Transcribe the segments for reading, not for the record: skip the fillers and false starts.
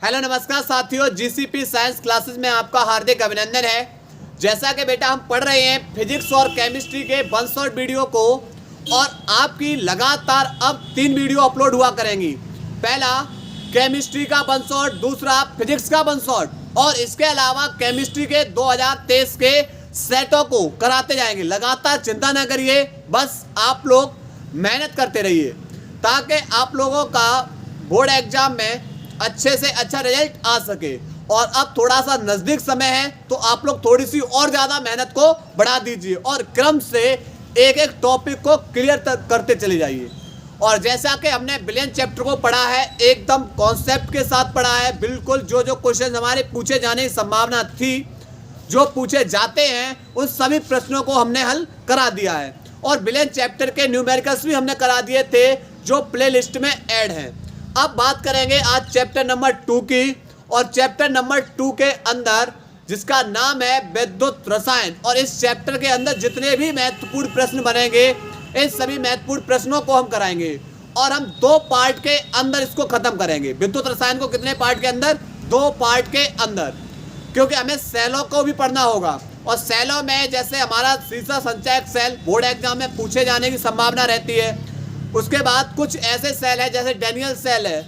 Hello नमस्कार साथियों, GCP science classes में आपका हार्दिक अभिनंदन है। जैसा कि बेटा हम पढ़ रहे हैं फिजिक्स और केमिस्ट्री के 1 शॉट वीडियो को, और आपकी लगातार अब 3 वीडियो अपलोड हुआ करेंगी। पहला केमिस्ट्री का 1 शॉट, दूसरा फिजिक्स का 1 शॉट, और इसके अलावा केमिस्ट्री के 2023 के सेटों को कराते जाएंगे। लगातार चिंता ना करिए, बस आप लोग मेहनत करते रहिए ताकि आप लोगों का बोर्ड एग्जाम में अच्छे से अच्छा रिजल्ट आ सके। और अब थोड़ा सा नज़दीक समय है तो आप लोग थोड़ी सी और ज़्यादा मेहनत को बढ़ा दीजिए और क्रम से एक एक टॉपिक को क्लियर करते चले जाइए। और जैसा कि हमने बिलियन चैप्टर को पढ़ा है, एकदम कॉन्सेप्ट के साथ पढ़ा है। बिल्कुल जो जो क्वेश्चन हमारे पूछे जाने की संभावना थी, जो पूछे जाते हैं, उन सभी प्रश्नों को हमने हल करा दिया है। और बिलियन चैप्टर के न्यूमेरिकल्स भी हमने करा दिए थे जो प्ले लिस्ट में ऐड हैं। अब बात करेंगे आज चैप्टर नंबर 2 की, और चैप्टर नंबर 2 के अंदर जिसका नाम है विद्युत रसायन। और इस चैप्टर के अंदर जितने भी महत्वपूर्ण प्रश्न बनेंगे, इन सभी महत्वपूर्ण प्रश्नों को हम कराएंगे और हम 2 पार्ट के अंदर इसको खत्म करेंगे। विद्युत रसायन को कितने पार्ट के अंदर? 2 पार्ट के अंदर, क्योंकि हमें सेलों को भी पढ़ना होगा। और सेलों में जैसे हमारा सीसा संचयक सेल बोर्ड एग्जाम में पूछे जाने की संभावना रहती है। उसके बाद कुछ ऐसे सेल है जैसे डेनियल सेल है,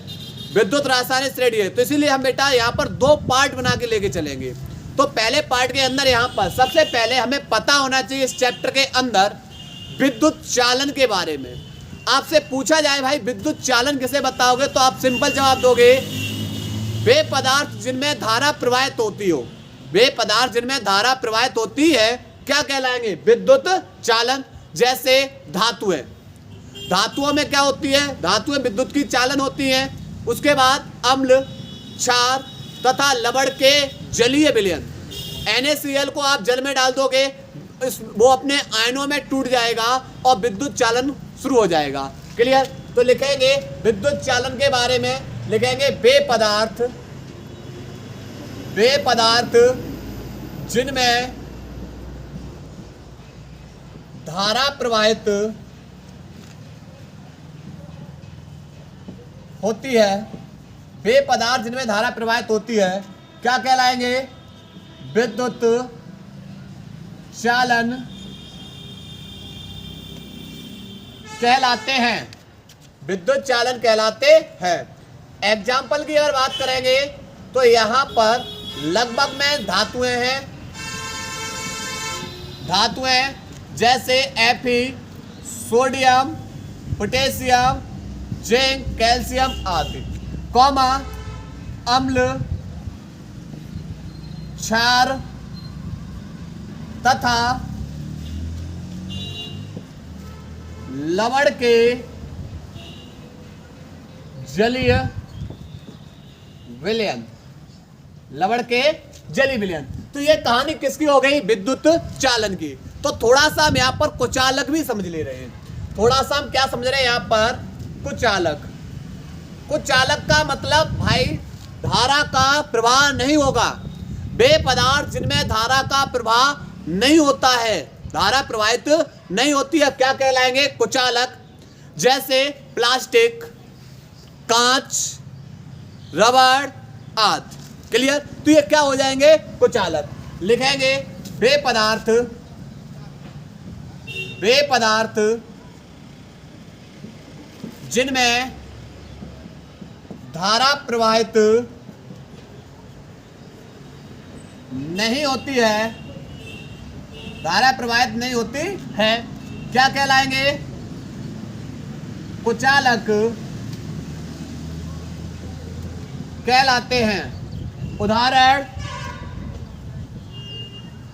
विद्युत रासायनिक श्रेणी है। तो इसीलिए हम बेटा यहाँ पर 2 पार्ट बना के लेके चलेंगे। तो पहले पार्ट के अंदर यहाँ पर सबसे पहले हमें पता होना चाहिए इस चैप्टर के अंदर विद्युत चालन के बारे में। आपसे पूछा जाए भाई विद्युत चालन किसे बताओगे, तो आप सिंपल जवाब दोगे वे पदार्थ जिनमें धारा प्रवाहित होती हो। वे पदार्थ जिनमें धारा प्रवाहित होती है क्या कहलाएंगे? विद्युत चालन। जैसे धातुएं, धातुओं में क्या होती है? धातुएं विद्युत की चालन होती हैं। उसके बाद अम्ल, क्षार तथा लवण के जलीय विलयन। NaCl को आप जल में डाल दोगे, वो अपने आयनों में टूट जाएगा और विद्युत चालन शुरू हो जाएगा। क्लियर? तो लिखेंगे विद्युत चालन के बारे में, लिखेंगे वे पदार्थ जिनमें धारा प्रवाहित होती है। वे पदार्थ जिनमें धारा प्रवाहित होती है क्या कहलाएंगे? विद्युत चालन कहलाते हैं। विद्युत चालन कहलाते हैं। एग्जाम्पल की अगर बात करेंगे तो यहाँ पर लगभग में धातुएं हैं। धातुएं जैसे Fe, sodium, potassium, zinc, calcium आदि, कॉमा अम्ल, क्षार तथा लवण के जलीय विलयन। लवण के जलीय विलयन। तो ये कहानी किसकी हो गई? विद्युत चालन की। तो थोड़ा सा हम यहाँ पर कुचालक भी समझ ले रहे हैं। थोड़ा सा हम क्या समझ रहे हैं यहाँ पर? कुचालक। कुचालक का मतलब भाई धारा का प्रवाह नहीं होगा। वे पदार्थ जिनमें धारा का प्रवाह नहीं होता है, धारा प्रवाहित नहीं होती है, क्या कहलाएंगे? कुचालक। जैसे प्लास्टिक, कांच, रबड़ आदि। क्लियर? तो ये क्या हो जाएंगे? कुचालक। लिखेंगे वे पदार्थ जिनमें धारा प्रवाहित नहीं होती है, धारा प्रवाहित नहीं होती है, क्या कहलाएंगे? कुचालक कहलाते हैं।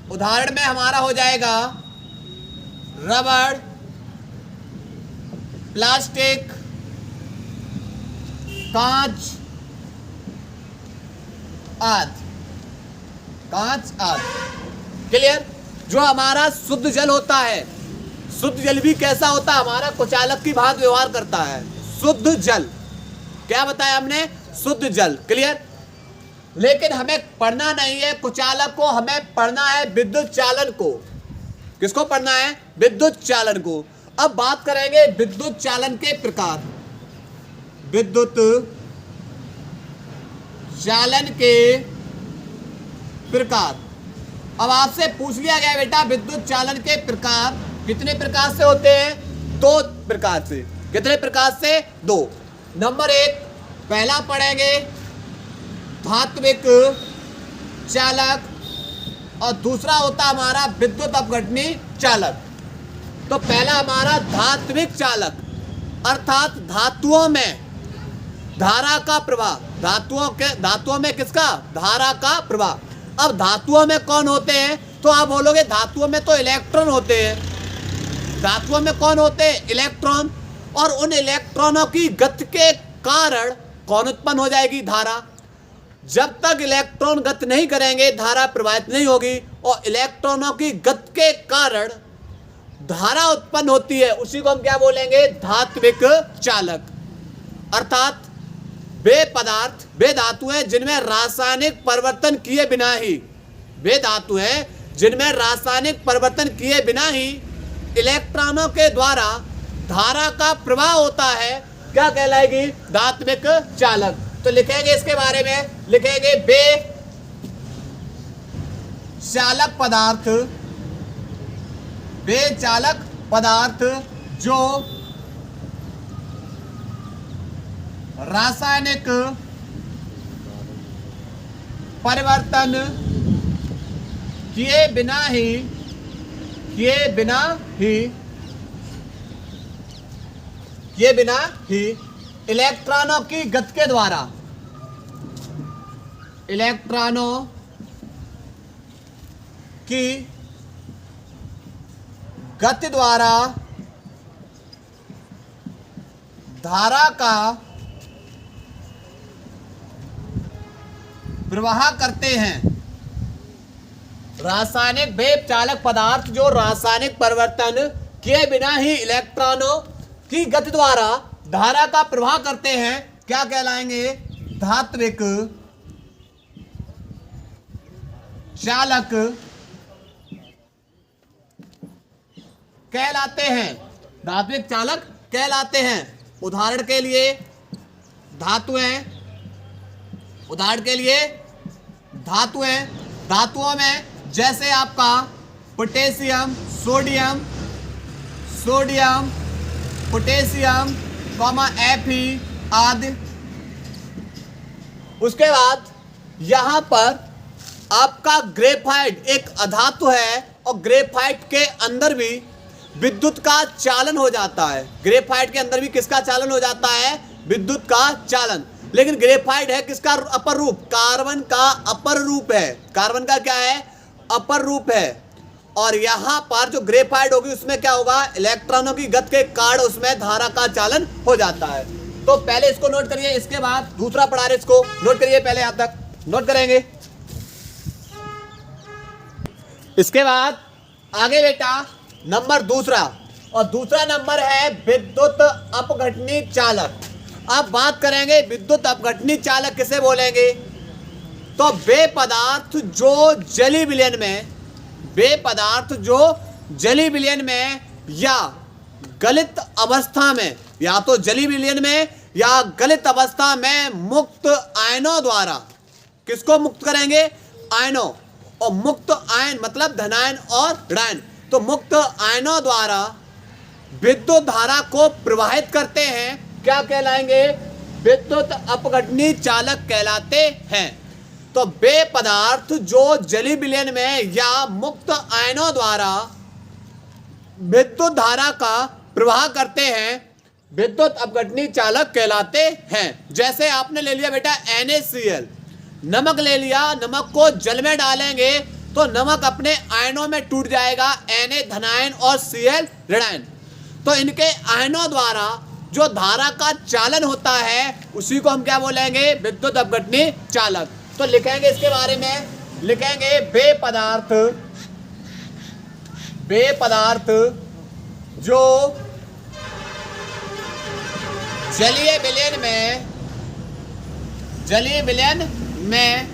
उदाहरण में हमारा हो जाएगा रबड़, प्लास्टिक, कांच आदि। क्लियर? जो हमारा शुद्ध जल होता है, शुद्ध जल भी कैसा होता है? हमारा कुचालक की भांति व्यवहार करता है। शुद्ध जल, क्या बताया हमने? शुद्ध जल। क्लियर? लेकिन हमें पढ़ना नहीं है कुचालक को, हमें पढ़ना है विद्युत चालन को। किसको पढ़ना है? विद्युत चालन को। अब बात करेंगे विद्युत चालन के प्रकार। विद्युत चालन के प्रकार। अब आपसे पूछ लिया गया बेटा विद्युत चालन के प्रकार कितने प्रकार से होते हैं? 2 प्रकार से। कितने प्रकार से? 2। नंबर 1 पहला पढ़ेंगे धात्विक चालक और दूसरा होता हमारा विद्युत अपघटनी चालक। तो पहला हमारा धात्विक चालक अर्थात धातुओं में धारा का प्रवाह। धातुओं में किसका? धारा का प्रवाह। अब धातुओं में कौन होते हैं? तो आप बोलोगे धातुओं में तो इलेक्ट्रॉन होते हैं। धातुओं में कौन होते हैं? इलेक्ट्रॉन। और उन इलेक्ट्रॉनों की गति के कारण कौन उत्पन्न हो जाएगी? धारा। जब तक इलेक्ट्रॉन गति नहीं करेंगे धारा प्रवाहित नहीं होगी और इलेक्ट्रॉनों की गति के कारण धारा उत्पन्न होती है। उसी को हम क्या बोलेंगे? धात्विक चालक। अर्थात वे पदार्थ, वे धातु हैं जिनमें रासायनिक परिवर्तन किए बिना ही, वे धातु हैं जिनमें रासायनिक परिवर्तन किए बिना ही इलेक्ट्रॉनों के द्वारा धारा का प्रवाह होता है। क्या कहलाएगी? धात्विक चालक। तो लिखेंगे इसके बारे में, लिखेंगे वे चालक पदार्थ, वे चालक पदार्थ जो रासायनिक परिवर्तन किए बिना ही इलेक्ट्रॉनों की गति के द्वारा, इलेक्ट्रॉनों की गति द्वारा धारा का प्रवाह करते हैं। रासायनिक वेव चालक पदार्थ जो रासायनिक परिवर्तन किए बिना ही इलेक्ट्रॉनों की गति द्वारा धारा का प्रवाह करते हैं क्या कहलाएंगे? धात्विक चालक कहलाते हैं। धात्विक चालक कहलाते हैं। उदाहरण के लिए धातुएं, उदाहरण के लिए धातुएं, धातुओं में जैसे आपका पोटेशियम, सोडियम, पोटेशियम, Fe आदि। उसके बाद यहां पर आपका ग्रेफाइट एक अधातु है और ग्रेफाइट के अंदर भी विद्युत का चालन हो जाता है। ग्रेफाइट के अंदर भी किसका चालन हो जाता है? विद्युत का चालन। लेकिन ग्रेफाइट है किसका अपर रूप? कार्बन का अपर रूप है। कार्बन का क्या है? अपर रूप है। और यहां पर जो ग्रेफाइट होगी उसमें क्या होगा? इलेक्ट्रॉनों की गति के कारण उसमें धारा का चालन हो जाता है। तो पहले इसको नोट करिए, इसके बाद दूसरा पढ़ा रहे, इसको नोट करिए, पहले यहां तक नोट करेंगे। इसके बाद आगे बेटा नंबर दूसरा, और दूसरा नंबर है विद्युत अपघटनी चालक। अब बात करेंगे विद्युत अपघटनी चालक किसे बोलेंगे? तो वे पदार्थ जो जली विलयन में, वे पदार्थ जो जली विलयन में या गलित अवस्था में, या तो जली विलयन में या गलित अवस्था में मुक्त आयनों द्वारा, किसको मुक्त करेंगे? आयनों। और मुक्त आयन मतलब धनायन और ऋणायन। तो मुक्त आयनों द्वारा विद्युत धारा को प्रवाहित करते हैं क्या कहलाएंगे? विद्युत अपघटनी चालक कहलाते हैं। तो वे पदार्थ जो जली विलयन में या मुक्त आयनों द्वारा विद्युत धारा का प्रवाह करते हैं विद्युत अपघटनी चालक कहलाते हैं। जैसे आपने ले लिया बेटा NaCl, नमक ले लिया, नमक को जल में डालेंगे तो नमक अपने आयनों में टूट जाएगा, Na धनायन और Cl ऋणायन। तो इनके आयनों द्वारा जो धारा का चालन होता है उसी को हम क्या बोलेंगे? विद्युत अपघटनी चालक। तो लिखेंगे इसके बारे में, लिखेंगे वे पदार्थ जो जलीय विलयन में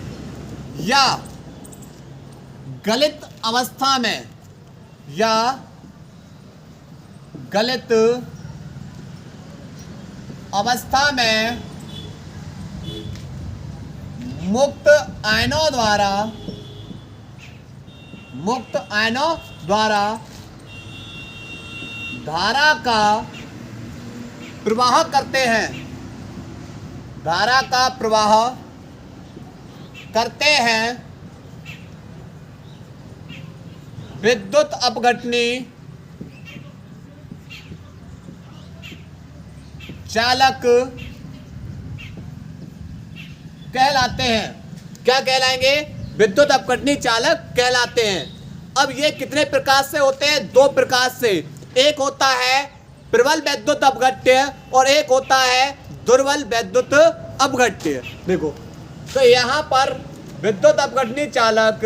या गलित अवस्था में या गलित अवस्था में मुक्त आयनों द्वारा धारा का प्रवाह करते हैं, धारा का प्रवाह करते हैं। विद्युत अपघटनी चालक कहलाते हैं। क्या कहलाएंगे? विद्युत अपघटनी चालक कहलाते हैं। अब ये कितने प्रकार से होते हैं? दो प्रकार से। एक होता है प्रबल विद्युत अपघट्य और एक होता है दुर्बल विद्युत अपघट्य। देखो, तो यहां पर विद्युत अपघटनी चालक,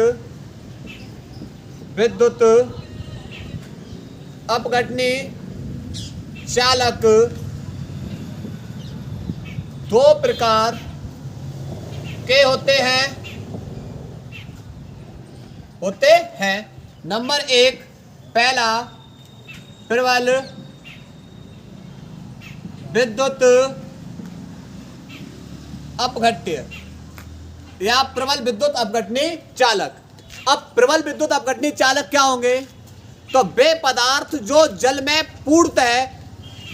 विद्युत अपघटनी चालक दो प्रकार के होते हैं। नंबर एक, पहला प्रबल विद्युत अपघट्य या प्रबल विद्युत अपघटनी चालक। अब प्रबल विद्युत अपघटनी चालक क्या होंगे? तो वे पदार्थ जो जल में पूर्णतः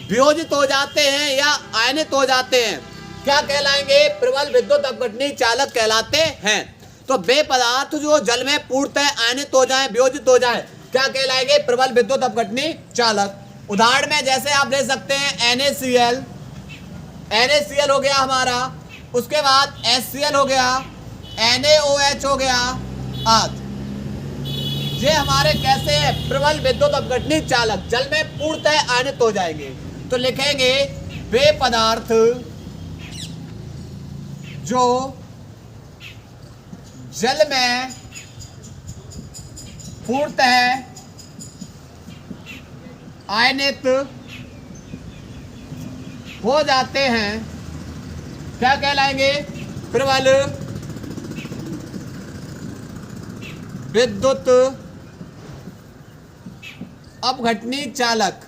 वियोजित हो जाते हैं या आयनित हो जाते हैं, क्या कहलाएंगे? प्रबल विद्युत अपघटनी चालक कहलाते हैं। तो वे पदार्थ जो जल में पूर्णतः आयनित हो जाएं, वियोजित हो जाएं, क्या कहलाएंगे? प्रबल विद्युत अपघटनी चालक। उदाहरण में जैसे आप ले सकते हैं NaCl हो गया हमारा, उसके बाद HCl हो गया, NaOH हो गया आदि। ये हमारे कैसे हैं? प्रबल विद्युत अपघटनी चालक, जल में पूर्णतः आयनित हो जाएंगे। तो लिखेंगे वे पदार्थ जो जल में पूर्णतः आयनित हो जाते हैं, क्या कहलाएंगे? प्रबल विद्युत अपघटनी चालक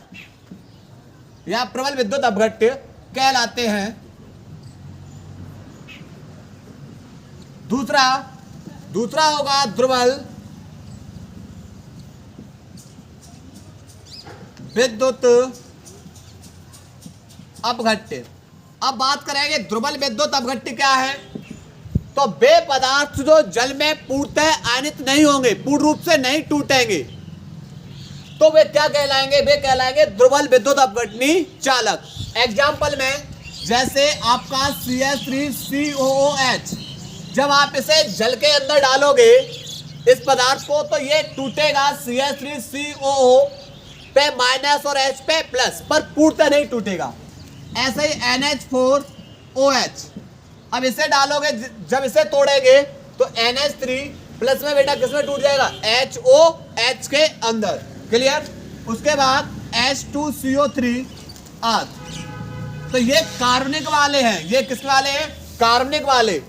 या प्रबल विद्युत अपघट्य कहलाते हैं। दूसरा होगा दुर्बल विद्युत अपघट्य। अब बात करेंगे दुर्बल विद्युत अपघट्य क्या है? तो वे पदार्थ जो जल में पूर्णतः आयनित नहीं होंगे, पूर्ण रूप से नहीं टूटेंगे, तो वे क्या कहलाएंगे? वे कहलाएंगे दुर्बल विद्युत अपघटनी चालक। एग्जाम्पल में जैसे आपका CH3COOH, जब आप इसे जल के अंदर डालोगे इस पदार्थ को, तो ये टूटेगा CH3COO पे माइनस और H पे प्लस, पर पूर्णतः नहीं टूटेगा। ऐसे ही NH4OH, अब इसे डालोगे, जब इसे तोड़ेंगे तो NH3 प्लस में बेटा किसमें टूट जाएगा? HOH के अंदर। क्लियर? उसके बाद H2CO3 आदि। तो ये कार्बनिक वाले हैं। ये किस वाले हैं? कार्बनिक वाले।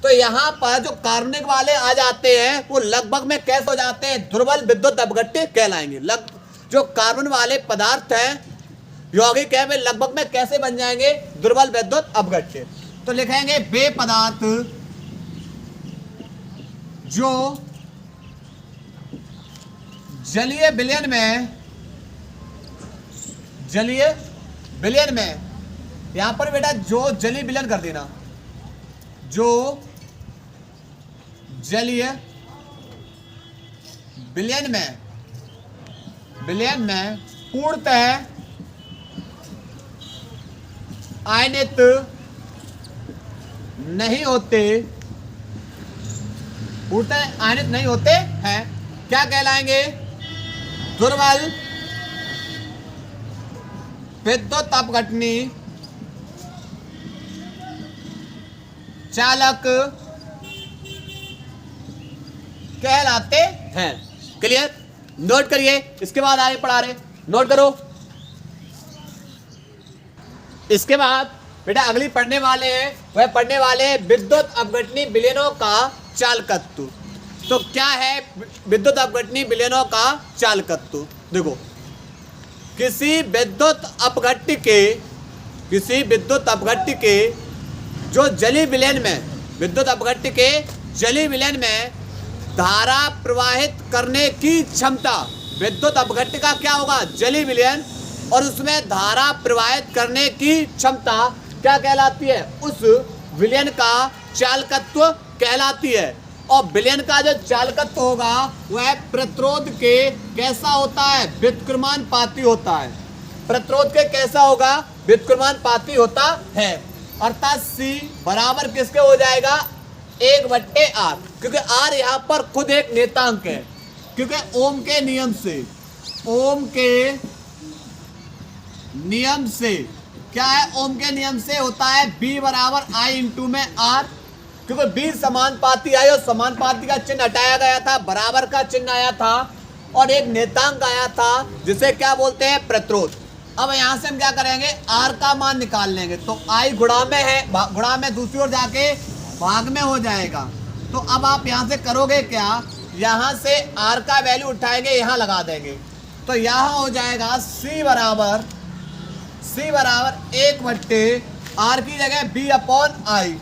तो यहाँ पर जो कार्बनिक वाले आ जाते हैं वो लगभग में कैसे हो जाते हैं? दुर्बल विद्युत अपघट्य कहलाएंगे। जो कार्बन वाले पदार्थ हैं यौगिक है, वे लगभग में कैसे बन जाएंगे? दुर्बल विद्युत अपघट्य। तो लिखेंगे वे पदार्थ जो जलीय विलयन में, यहां पर बेटा जो जलीय विलयन कर देना, जो जलीय विलयन में पूर्णतः आयनित नहीं होते, पूर्णतः आयनित नहीं होते हैं, क्या कहलाएंगे? दुर्बल विद्युत अपघटनी चालक कहलाते हैं। क्लियर? नोट करिए, इसके बाद आगे पढ़ा रहे, नोट करो। इसके बाद बेटा अगली पढ़ने वाले हैं, वह पढ़ने वाले हैं विद्युत अपघटनी विलयनों का चालकत्व। तो क्या है विद्युत अपघटनी विलयनों का चालकत्व? देखो, किसी विद्युत अपघट्य के जो जलीय विलयन में विद्युत अपघट्य के जलीय विलयन में धारा प्रवाहित करने की क्षमता, विद्युत अपघट्य का क्या होगा, जलीय विलयन, और उसमें धारा प्रवाहित करने की क्षमता क्या कहलाती है, उस विलयन का चालकत्व कहलाती है। और विलयन का जो चालकत्व होगा वह प्रतिरोध के कैसा होता है, व्युत्क्रमानुपाती होता है। प्रतिरोध के कैसा होगा, व्युत्क्रमानुपाती होता है। अर्थात C बराबर किसके हो जाएगा, 1/R, क्योंकि R यहाँ पर खुद एक नेतांक है, क्योंकि ओम के नियम से, ओम के नियम से क्या है, ओम के नियम से होता है B बराबर I इंटू में R, क्योंकि B समानुपाती आई और समानुपाती का चिन्ह हटाया गया था, बराबर का चिन्ह आया था और एक नेतांक आया था जिसे क्या बोलते हैं, प्रतिरोध। अब यहाँ से हम क्या करेंगे, R का मान निकाल लेंगे, तो I गुणा में है, गुणा में दूसरी ओर जाके भाग में हो जाएगा। तो अब आप यहाँ से करोगे क्या, यहाँ से R का वैल्यू उठाएंगे, यहाँ लगा देंगे, तो यहाँ हो जाएगा C बराबर 1/R की जगह B/I,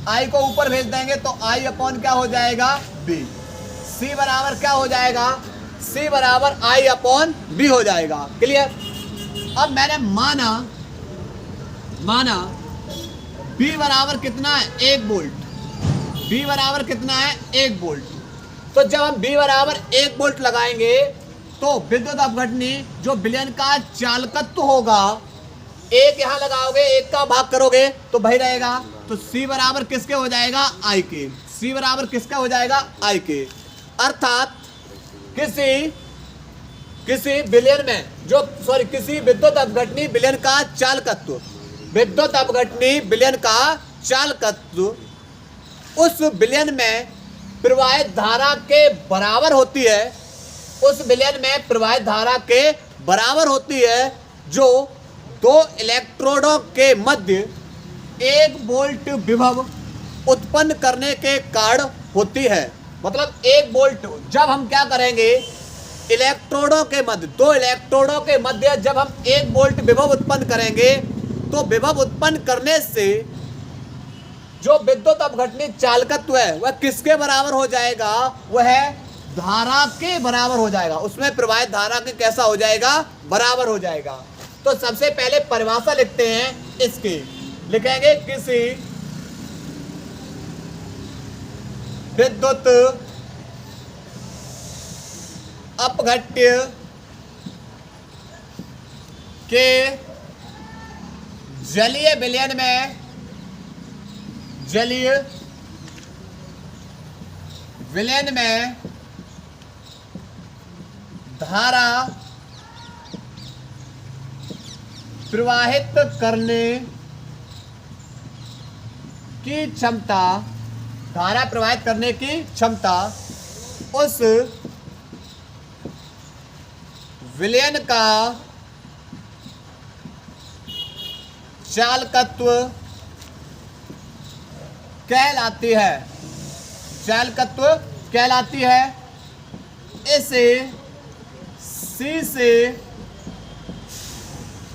I को ऊपर भेज देंगे तो I अपॉन क्या हो जाएगा, B। C बराबर क्या हो जाएगा, C बराबर I/B हो जाएगा। क्लियर। अब मैंने माना B बराबर कितना है, 1 वोल्ट, B बराबर कितना है, 1 वोल्ट। तो जब हम B बराबर 1 वोल्ट लगाएंगे तो विद्युत अपघटनी जो विलयन का चालकत्व होगा, एक यहाँ लगाओगे, एक का भाग करोगे तो वही रहेगा, तो C बराबर किसके हो जाएगा, I के। C बराबर किसका हो जाएगा, I के। अर्थात किसी विलयन में जो किसी विद्युत अपघटनी विलयन का चालकत्व, विद्युत अपघटनी विलयन का चालकत्व उस विलयन में प्रवाहित धारा के बराबर होती है, उस विलयन में प्रवाहित धारा के बराबर होती है जो दो इलेक्ट्रोडों के मध्य 1 वोल्ट विभव उत्पन्न करने के कारण होती है। मतलब 1 वोल्ट जब हम क्या करेंगे, इलेक्ट्रोडों के मध्य, 2 इलेक्ट्रोडों के मध्य जब हम 1 वोल्ट विभव उत्पन्न करेंगे तो विभव उत्पन्न करने से जो विद्युत अपघटनी चालकत्व है वह किसके बराबर हो जाएगा, वह धारा के बराबर हो जाएगा, उसमें प्रवाहित धारा के कैसा हो जाएगा, बराबर हो जाएगा। तो सबसे पहले परिभाषा लिखते हैं इसकी, लिखेंगे किसी विद्युत अपघट्य के जलीय विलयन में, जलीय विलयन में धारा प्रवाहित करने की क्षमता, धारा प्रवाहित करने की क्षमता उस विलयन का चालकत्व कहलाती है, चालकत्व कहलाती है। इसे C से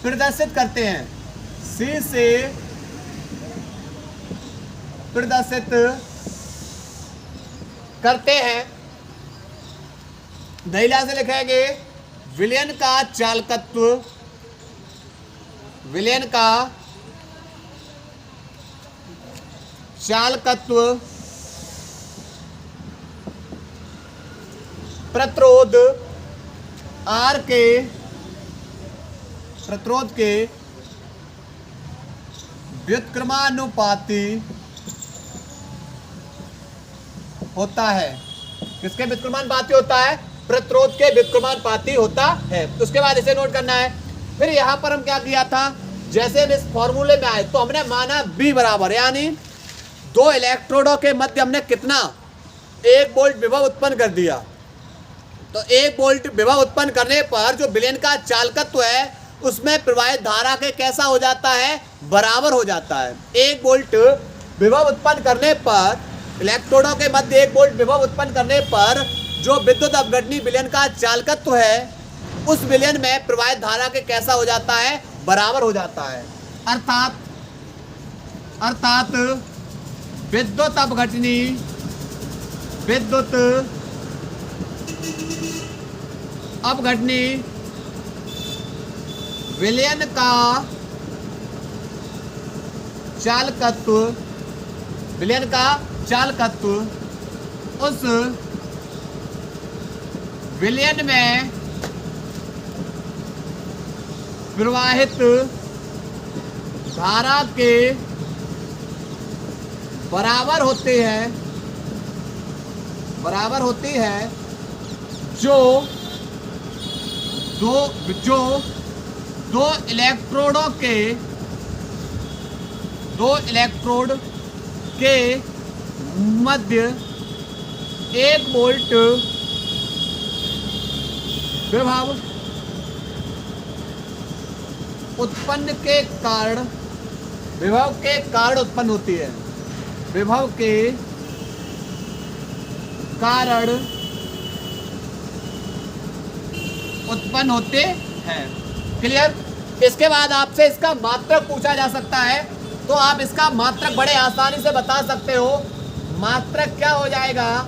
प्रदर्शित करते हैं, C से प्रदर्शित करते हैं। दैला से लिखेंगे विलयन का चालकत्व, विलयन का चालकत्व प्रतिरोध R के, प्रतिरोध के व्युत्क्रमानुपाती होता है। किसके व्युत्क्रमानुपाती होता है, प्रतिरोध के व्युत्क्रमानुपाती होता है। उसके बाद इसे नोट करना है। फिर यहाँ पर हम क्या किया था, जैसे हम इस फॉर्मूले में आए तो हमने माना B बराबर, यानी 2 इलेक्ट्रोडों के मध्य हमने कितना, 1 वोल्ट विभव उत्पन्न कर दिया। तो 1 वोल्ट विभव उत्पन्न करने पर जो विलयन का चालकत्व है उसमें प्रवाहित धारा के कैसा हो जाता है, बराबर हो जाता है। 1 वोल्ट विभव उत्पन्न करने पर, इलेक्ट्रोडों के मध्य 1 वोल्ट विभव उत्पन्न करने पर जो विद्युत अपघटनी विलयन का चालकत्व है उस विलयन में प्रवाहित धारा के कैसा हो जाता है, बराबर हो जाता है। अर्थात विद्युत अपघटनी, विद्युत अपघटनी विलयन का चालकत्व, विलयन का चालकत्व उस विलयन में प्रवाहित धारा के बराबर होते हैं, बराबर होती है जो दो इलेक्ट्रोडों के, दो इलेक्ट्रोड के मध्य 1 वोल्ट विभव उत्पन्न के कारण, विभव के कारण उत्पन्न होती है, विभव के कारण उत्पन्न होते हैं। क्लियर। इसके बाद आपसे इसका मात्रक पूछा जा सकता है, तो आप इसका मात्रक बड़े आसानी से बता सकते हो। मात्रक क्या हो जाएगा,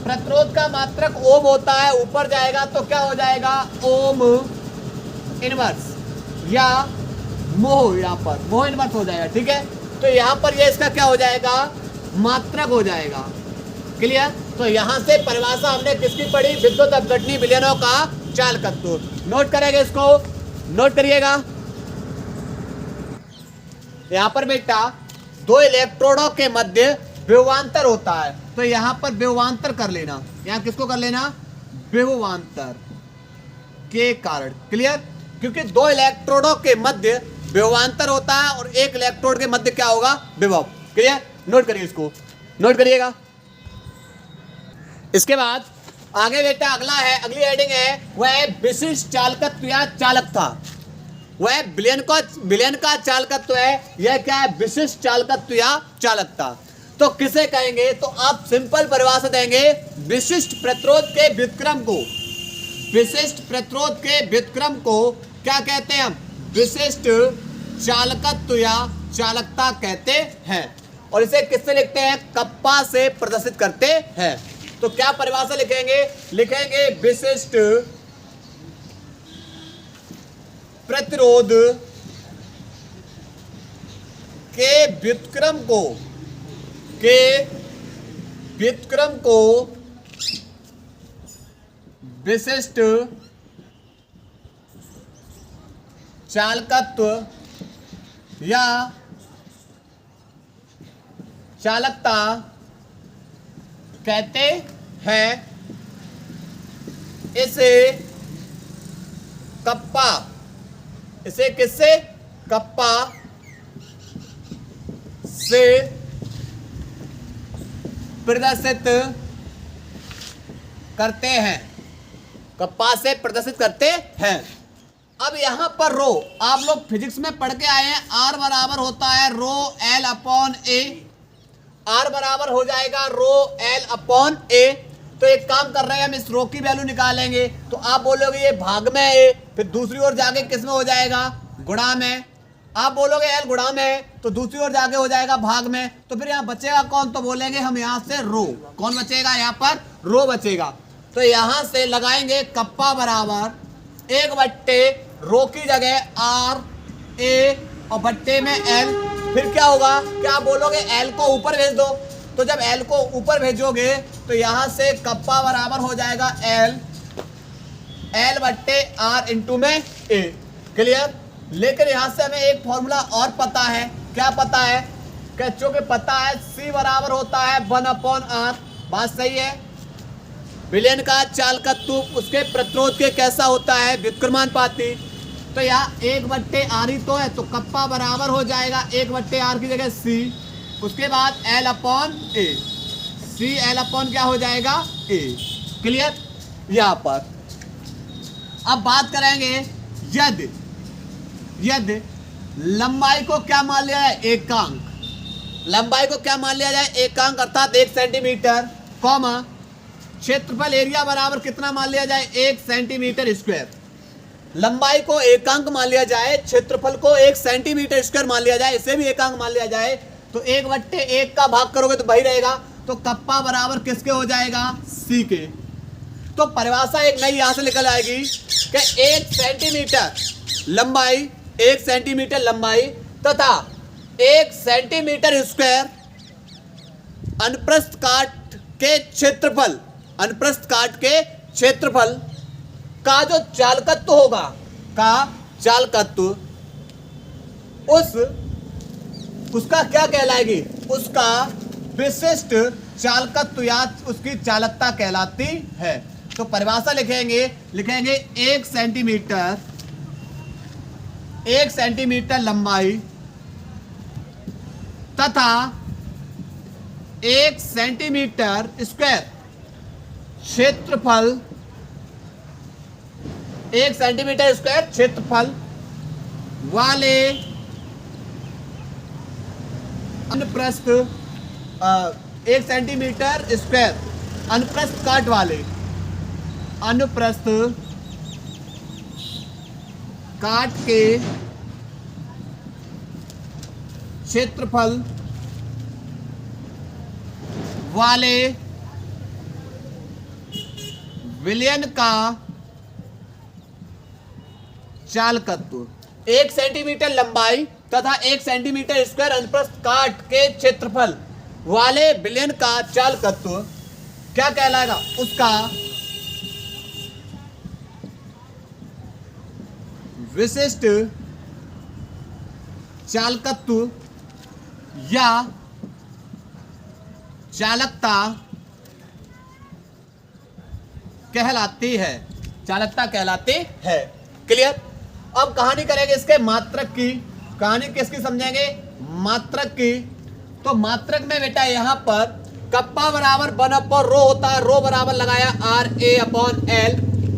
प्रतिरोध का मात्रक ओम होता है, ऊपर जाएगा तो क्या हो जाएगा, ओम इनवर्स या मोह, यहाँ पर मोह इनवर्स हो जाएगा। ठीक है, तो यहाँ पर ये इसका क्या हो जाएगा, मात्रक हो जाएगा। क्लियर। तो यहाँ से परिभाषा हमने किसकी पढ़ी, विद्युत अपघटनी विलयनों का चालकत्व। नोट करेंगे, इसको नोट करिएगा। यहाँ पर बेटा दो इलेक्ट्रोडों के मध्य विभवांतर होता है, तो यहाँ पर विभवांतर कर लेना, यहाँ किसको कर लेना, विभवांतर के कारण। क्लियर। क्योंकि दो इलेक्ट्रोडों के मध्य विभवांतर होता है और एक इलेक्ट्रोड के मध्य क्या होगा, विभव। क्लियर। नोट करिए, इसको नोट करिएगा। इसके बाद आगे बेटा अगला है, अगली हेडिंग है वह विशिष्ट चालकत्व या चालकता। वह विलयन का चालकत्व है, यह क्या है, विशिष्ट चालकत्व या चालकता। तो किसे कहेंगे, तो आप सिंपल परिभाषा देंगे, विशिष्ट प्रतिरोध के व्युत्क्रम को, विशिष्ट प्रतिरोध के व्युत्क्रम को क्या कहते हैं हम, विशिष्ट चालकत्व या चालकता कहते हैं। और इसे किससे लिखते हैं, कप्पा से प्रदर्शित करते हैं। तो क्या परिभाषा लिखेंगे, लिखेंगे विशिष्ट प्रतिरोध के व्युत्क्रम को विशिष्ट चालकत्व या चालकता कहते हैं। इसे कप्पा, इसे किससे, कप्पा से प्रदर्शित करते हैं, कप्पा से प्रदर्शित करते हैं। अब यहां पर रो, आप लोग फिजिक्स में पढ़ के आए हैं, आर बराबर होता है rho L upon A, R बराबर हो जाएगा रो एल अपॉन ए। तो एक काम कर रहे हैं हम, इस रो की वैल्यू निकालेंगे, तो आप बोलोगे ये भाग में है, फिर दूसरी ओर जाके किस में हो जाएगा, गुणा में। आप बोलोगे एल गुणा में है, तो दूसरी ओर जाके हो जाएगा भाग में। तो फिर यहाँ बचेगा कौन, तो बोलेंगे हम यहाँ से रो, कौन बचेगा, यहाँ पर रो बचेगा। तो यहाँ से लगाएंगे कप्पा बराबर 1/, रो की जगह आर ए और बट्टे में एल। फिर क्या होगा, क्या बोलोगे एल को ऊपर भेज दो, तो जब एल को ऊपर भेजोगे तो यहां से कप्पा बराबर हो जाएगा एल/आर इंटू में ए। क्लियर। लेकिन यहां से हमें एक फॉर्मूला और पता है, क्या पता है, कच्चों के पता है सी बराबर होता है 1/r। बात सही है। विलयन का चालकत्व उसके प्रतिरोध के कैसा होता है, व्युत्क्रमानुपाती। तो यहाँ 1/r ही तो है, तो कप्पा बराबर हो जाएगा 1/r की जगह सी, उसके बाद एल अपॉन ए, सी एल अपॉन क्या हो जाएगा ए। क्लियर। यहाँ पर अब बात करेंगे यदि लंबाई को क्या मान लिया जाए, एकांक, लंबाई को क्या मान लिया जाए, एकांक अर्थात 1 सेंटीमीटर, कॉमा क्षेत्रफल एरिया बराबर कितना मान लिया जाए, 1 सेंटीमीटर स्क्वायर। लंबाई को एकांक मान लिया जाए, क्षेत्रफल को 1 सेंटीमीटर स्क्वायर मान लिया जाए, इसे भी एकांक मान लिया जाए, तो 1/1 का भाग करोगे तो वही रहेगा, तो कप्पा बराबर किसके हो जाएगा, सी के। तो परिभाषा एक नई यहां से निकल आएगी कि 1 सेंटीमीटर लंबाई, 1 सेंटीमीटर लंबाई तथा 1 सेंटीमीटर स्क्वायर अनुप्रस्थ काट के क्षेत्रफल, अनुप्रस्थ काट के क्षेत्रफल का जो चालकत्व होगा, का चालकत्व, उसका क्या कहलाएगी, उसका विशिष्ट चालकत्व या उसकी चालकता कहलाती है। तो परिभाषा लिखेंगे 1 सेंटीमीटर लंबाई तथा 1 सेंटीमीटर स्क्वायर क्षेत्रफल, 1 सेंटीमीटर स्क्वायर क्षेत्रफल वाले अनुप्रस्थ 1 सेंटीमीटर स्क्वायर अनुप्रस्थ काट वाले, अनुप्रस्थ काट के क्षेत्रफल वाले विलयन का चालकत्व, 1 सेंटीमीटर लंबाई तथा 1 सेंटीमीटर स्क्वायर अनुप्रस्थ काट के क्षेत्रफल वाले विलयन का चालकत्व क्या कहलाएगा, उसका विशिष्ट चालकत्व या चालकता कहलाती है, चालकता कहलाती है। क्लियर। अब कहानी करेंगे इसके मात्रक की, कहानी किसकी समझेंगे, मात्रक की। तो मात्रक में बेटा यहां पर कप्पा बराबर 1/ρ होता है, ρ बराबर लगाया RA/L,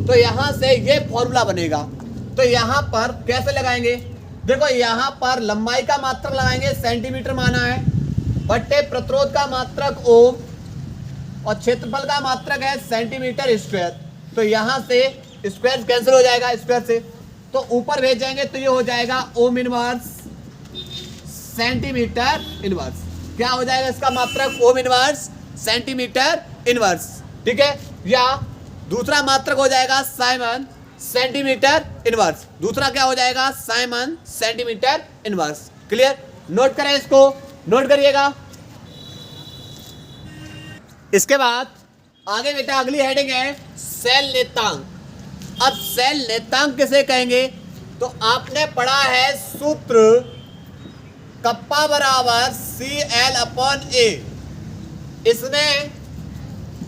तो यहां से ये फॉर्मूला बनेगा। तो यहां पर कैसे लगाएंगे, देखो यहां पर लंबाई का मात्रक लगाएंगे, सेंटीमीटर माना है, बट्टे प्रतिरोध का मात्रक ओम और क्षेत्रफल का मात्रक है सेंटीमीटर स्क्वायर। तो यहां से स्क्वायर कैंसिल हो जाएगा स्क्वायर से, तो ऊपर भेजेंगे तो ये हो जाएगा ओम इनवर्स सेंटीमीटर इनवर्स। क्या हो जाएगा इसका मात्रक, ओम इनवर्स सेंटीमीटर इनवर्स। ठीक है। या दूसरा मात्रक हो जाएगा साइमन सेंटीमीटर इनवर्स, दूसरा क्या हो जाएगा, Simon centimetre inverse. Clear. Note करें इसको, नोट करिएगा। इसके बाद आगे बेटा अगली हेडिंग है सेल नेतांक। अब सेल नेतांक किसे कहेंगे, तो आपने पढ़ा है सूत्र कप्पा बराबर CL/A। इसमें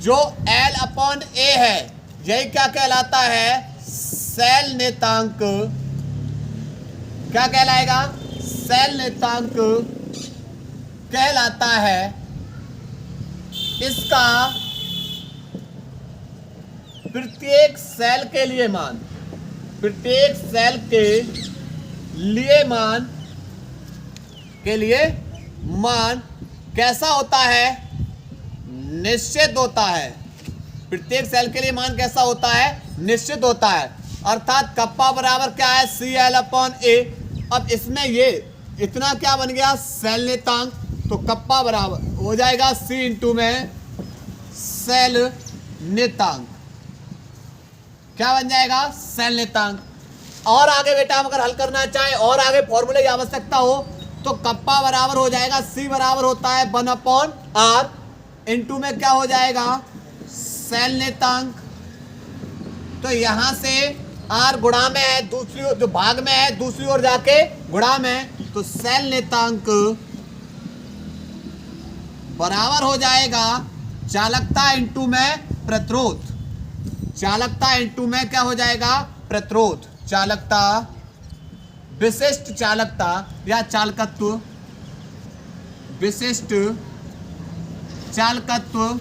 जो L/A है यही क्या कहलाता है, सेल नेतांक। क्या कहलाएगा, सेल नेतांक कहलाता है। इसका प्रत्येक सेल के लिए मान, प्रत्येक सेल के लिए मान कैसा होता है, निश्चित होता है। प्रत्येक सेल के लिए मान कैसा होता है, निश्चित होता है। अर्थात कप्पा बराबर क्या है, CL/A। अब इसमें ये इतना क्या बन गया, सेल नेतांक। तो कप्पा बराबर हो जाएगा C इंटू में सेल नेतांक। क्या बन जाएगा, सेल नेतांक। और आगे बेटा हम अगर हल करना चाहे और आगे फॉर्मूले की आवश्यकता हो तो कप्पा बराबर हो जाएगा, C बराबर होता है 1/R इंटू में क्या हो जाएगा, सेल नेतांक। तो यहां से R गुणा में है, दूसरी ओर जो भाग में है दूसरी ओर जाके गुणा में, तो सेल नेतांक बराबर हो जाएगा चालकता इंटू में प्रतिरोध। चालकता इंटू में क्या हो जाएगा, प्रतिरोध। चालकता, विशिष्ट चालकता या चालकत्व, विशिष्ट चालकत्व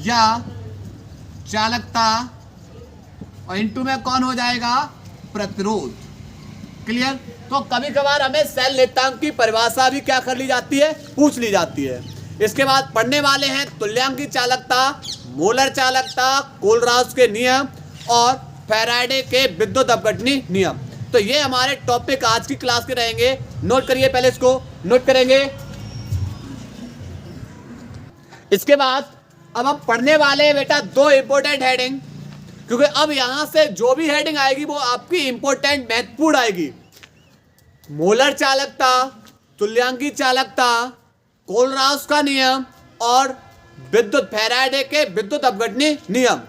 या चालकता, और इंटू में कौन हो जाएगा, प्रतिरोध। क्लियर। तो कभी कभार हमें सेल नेतांक की परिभाषा भी क्या कर ली जाती है, पूछ ली जाती है। इसके बाद पढ़ने वाले हैं तुल्यांक की चालकता, मोलर चालकता, कोलराउस के नियम और फैराडे के विद्युत अपघटनी नियम। तो ये हमारे टॉपिक आज की क्लास के रहेंगे। नोट करिए, पहले इसको नोट करेंगे। इसके बाद अब हम पढ़ने वाले हैं बेटा दो इंपॉर्टेंट हेडिंग, क्योंकि अब यहां से जो भी हेडिंग आएगी वो आपकी इंपॉर्टेंट महत्वपूर्ण आएगी। मोलर चालकता, तुल्यांकी चालकता, कोलराउस का नियम और विद्युत फैराडे के विद्युत अपघटनी नियम।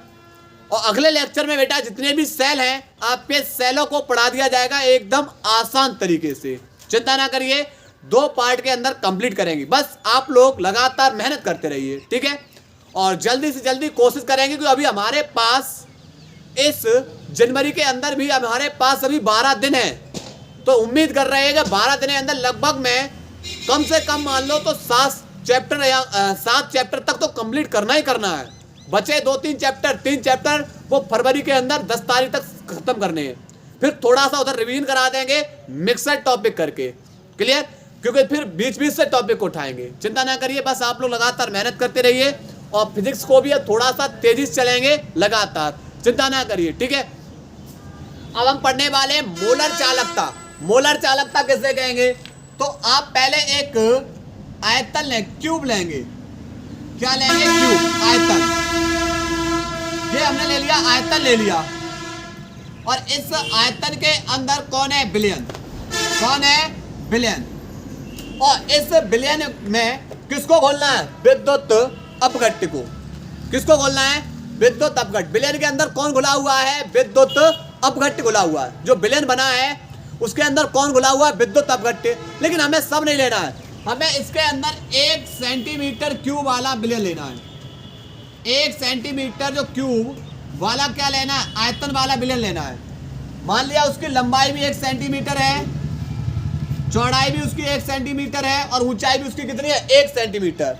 और अगले लेक्चर में बेटा जितने भी सेल हैं आपके सेलों को पढ़ा दिया जाएगा एकदम आसान तरीके से। चिंता ना करिए, 2 पार्ट के अंदर कंप्लीट करेंगे। बस आप लोग लगातार मेहनत करते रहिए, ठीक है। और जल्दी से जल्दी कोशिश करेंगे, क्योंकि अभी हमारे पास इस जनवरी के अंदर भी हमारे पास अभी 12 दिन है। तो उम्मीद कर रहे हैं कि 12 दिन के अंदर लगभग में कम से कम मान लो तो 7 चैप्टर या 7 चैप्टर तक तो कंप्लीट करना ही करना है। बचे 2-3 चैप्टर, 3 चैप्टर वो फरवरी के अंदर 10 तारीख तक खत्म करने हैं। फिर थोड़ा सा उधर रिवीजन करा देंगे मिक्सर टॉपिक करके, क्लियर, क्योंकि फिर बीच बीच से टॉपिक उठाएंगे। चिंता ना करिए, बस आप लोग लगातार मेहनत करते रहिए और फिजिक्स को भी थोड़ा सा तेजी से चलेंगे लगातार, चिंता ना करिए, ठीक है। अब हम पढ़ने वाले हैं मोलर चालकता। मोलर चालकता किसे कहेंगे? तो आप पहले एक आयतन लें, क्यूब लेंगे। क्या लेंगे? क्यूब, आयतन। ये हमने ले लिया, आयतन ले लिया। और इस आयतन के अंदर कौन है? विलयन। कौन है? विलयन। और इस विलयन में किसको घोलना है? विद्युत अपघट्य को। किसको घोलना है? विद्युत अपघट्य। विलयन के अंदर कौन घुला हुआ है? विद्युत अपघट्य घुला हुआ है। जो विलयन बना है उसके अंदर कौन घुला हुआ है? विद्युत अपघट्य। लेकिन हमें सब नहीं लेना है, हमें इसके अंदर 1 सेंटीमीटर क्यूब वाला विलयन लेना है। 1 सेंटीमीटर जो क्यूब वाला क्या लेना है? आयतन वाला विलयन लेना है। मान लिया उसकी लंबाई भी 1 सेंटीमीटर है, चौड़ाई भी उसकी 1 सेंटीमीटर है और ऊंचाई भी उसकी कितनी है? 1 सेंटीमीटर।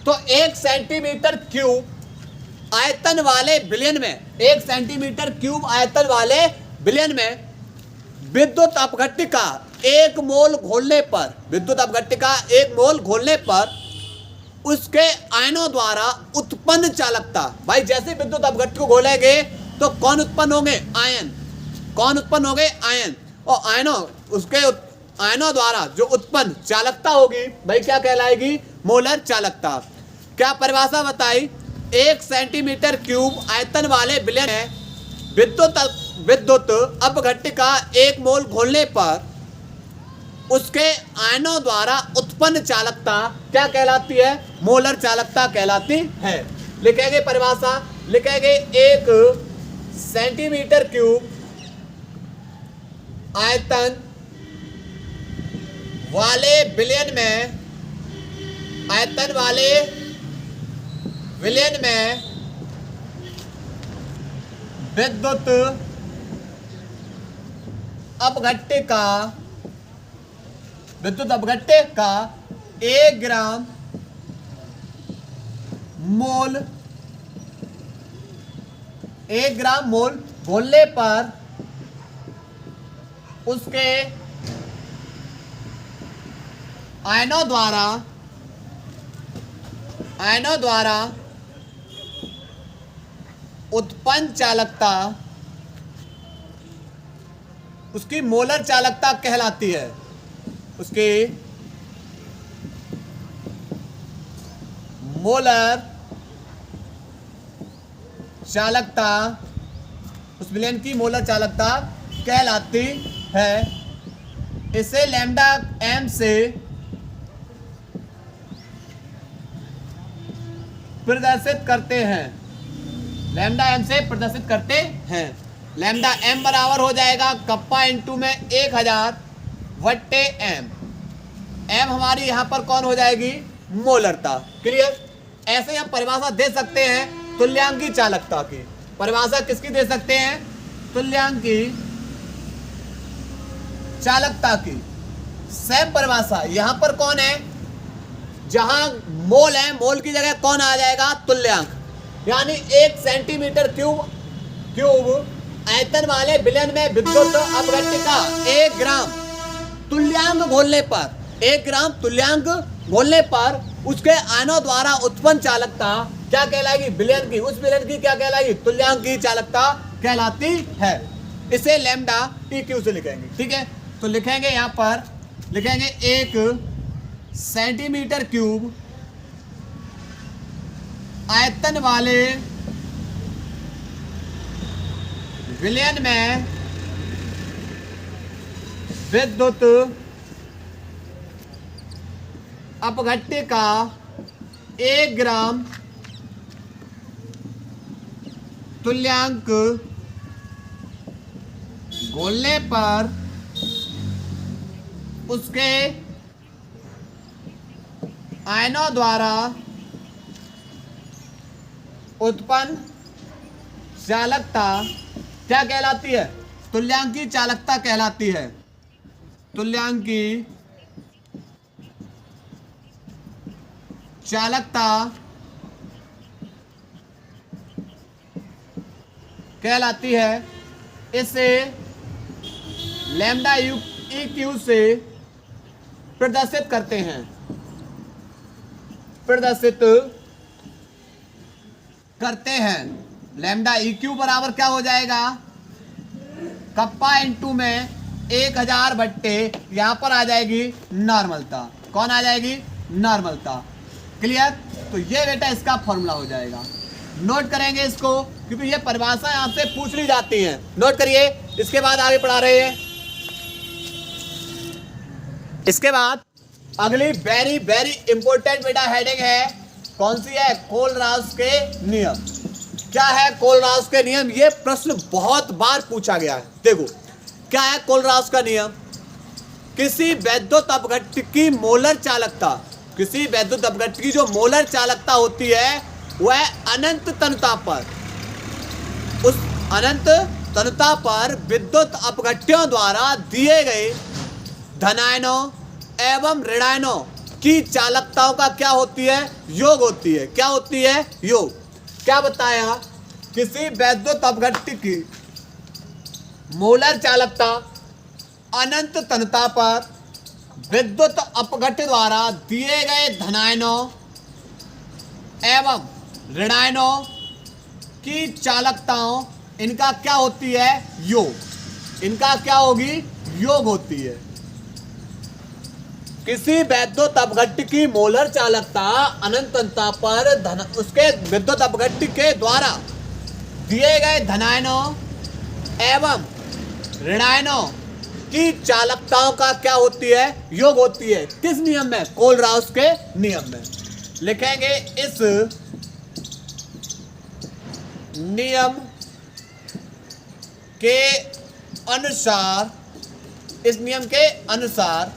तो 1 सेंटीमीटर क्यूब आयतन वाले विलयन में, 1 सेंटीमीटर क्यूब आयतन वाले विलयन में विद्युत अपघट्य का 1 मोल घोलने पर, विद्युत अपघट्य का 1 मोल घोलने पर उसके आयनों द्वारा उत्पन्न चालकता। भाई जैसे विद्युत अपघट्य को घोलेंगे तो कौन उत्पन्न होंगे? आयन। कौन उत्पन्न होंगे? आयन। और आयनों, उसके आयनों द्वारा जो उत्पन्न चालकता होगी भाई क्या कहलाएगी? मोलर चालकता। क्या परिभाषा बताई? 1 सेंटीमीटर क्यूब आयतन वाले विलयन है, विद्युत अपघट्य का 1 मोल घोलने पर उसके आयनों द्वारा उत्पन्न चालकता क्या कहलाती है? मोलर चालकता कहलाती है। लिखेंगे परिभाषा, लिखेंगे 1 सेंटीमीटर क्यूब आयतन वाले विलयन में, आयतन वाले विलयन में विद्युत अपघट्य का, विद्युत अपघट्य का 1 ग्राम मोल, 1 ग्राम मोल घोलने पर उसके आयनों द्वारा उत्पन्न चालकता उसकी मोलर चालकता कहलाती है। उसकी मोलर चालकता, उस विलयन की मोलर चालकता कहलाती है। इसे लैम्डा m से प्रदर्शित करते हैं। लैम्डा m से प्रदर्शित करते हैं। लैम्डा m बराबर हो जाएगा कप्पा इंटू में 1000 वट्टे m। m हमारी यहाँ पर कौन हो जाएगी? मोलरता। क्लियर? ऐसे हम परिभाषा दे सकते हैं तुल्यांकी चालकता की। परिभाषा किसकी दे सकते हैं? तुल्यांकी चालकता की। सेम परिभाषा यहाँ पर कौन है? जहां मोल है, मोल की जगह कौन आ जाएगा? तुल्यांक। यानी 1 सेंटीमीटर क्यूब आयतन वाले विलयन में विद्युत अपघट्य का 1 ग्राम तुल्यांक घोलने पर, 1 ग्राम तुल्यांक घोलने पर उसके आयनों द्वारा उत्पन्न चालकता क्या कहलाएगी? विलयन की, उस विलयन की क्या कहलाएगी? तुल्यांक की चालकता कहलाती है। इसे लैम्डा EQ से लिखेंगे। ठीक है, तो लिखेंगे यहाँ पर, लिखेंगे 1 सेंटीमीटर क्यूब आयतन वाले विलयन में विद्युत अपघट्य का 1 ग्राम तुल्यांक घोलने पर उसके आयनों द्वारा उत्पन्न चालकता क्या कहलाती है? तुल्यांकी चालकता कहलाती है। तुल्यांकी चालकता कहलाती है। इसे लैम्डा EQ से प्रदर्शित करते हैं, प्रदर्शित करते हैं। लैम्डा EQ बराबर क्या हो जाएगा? कप्पा इंटू में 1000 बट्टे यहां पर आ जाएगी नॉर्मलता। कौन आ जाएगी? नॉर्मलता। क्लियर? तो ये बेटा इसका फॉर्मूला हो जाएगा। नोट करेंगे इसको, क्योंकि ये परिभाषा आपसे पूछ ली जाती है। नोट करिए। इसके बाद आगे पढ़ा रहे हैं। इसके बाद अगली वेरी वेरी इंपॉर्टेंट बेटा हेडिंग है। कौन सी है? कोलराउस के नियम। क्या है कोलराउस के नियम? ये प्रश्न बहुत बार पूछा गया है। देखो क्या है कोलराउस का नियम। किसी वैद्युत अपघट्य की मोलर चालकता, किसी वैद्युत अपघट्य की जो मोलर चालकता होती है वह अनंत तनता पर, उस अनंत तनता पर विद्युत अपघट्यों द्वारा दिए गए धनायनों एवं ऋणायनों की चालकताओं का क्या होती है? योग होती है। क्या होती है? योग। क्या बताया? किसी वैद्युत अपघट्य की मोलर चालकता अनंत तनता पर विद्युत अपघट्य द्वारा दिए गए धनायनों एवं ऋणायनों की चालकताओं, इनका क्या होती है? योग। इनका क्या होगी? योग होती है। किसी वैद्युत अपघट्य की मोलर चालकता अनंत तनता पर उसके विद्युत अपघट्य के द्वारा दिए गए धनायनों एवं ऋणायनों की चालकताओं का क्या होती है? योग होती है। किस नियम में? कोलराउस के नियम में। लिखेंगे इस नियम के अनुसार, इस नियम के अनुसार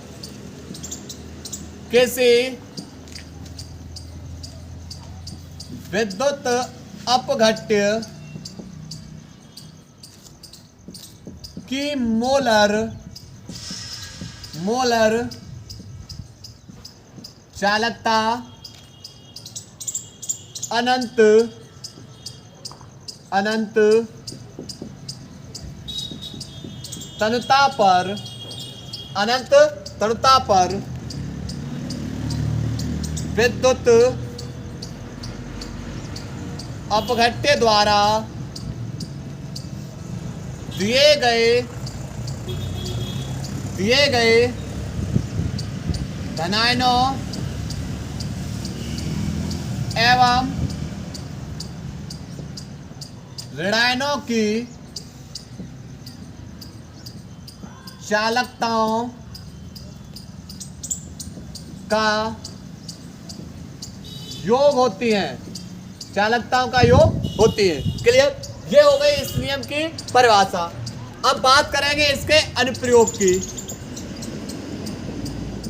किसी विद्युत अपघट्य की मोलर चालकता अनंत तनता पर विद्युत अपघट्य द्वारा दिए गए धनायनों एवं ऋणायनों की चालकताओं का योग होती हैं। चालकताओं का योग होती है। क्लियर? ये हो गई इस नियम की परिभाषा। अब बात करेंगे इसके अनुप्रयोग की।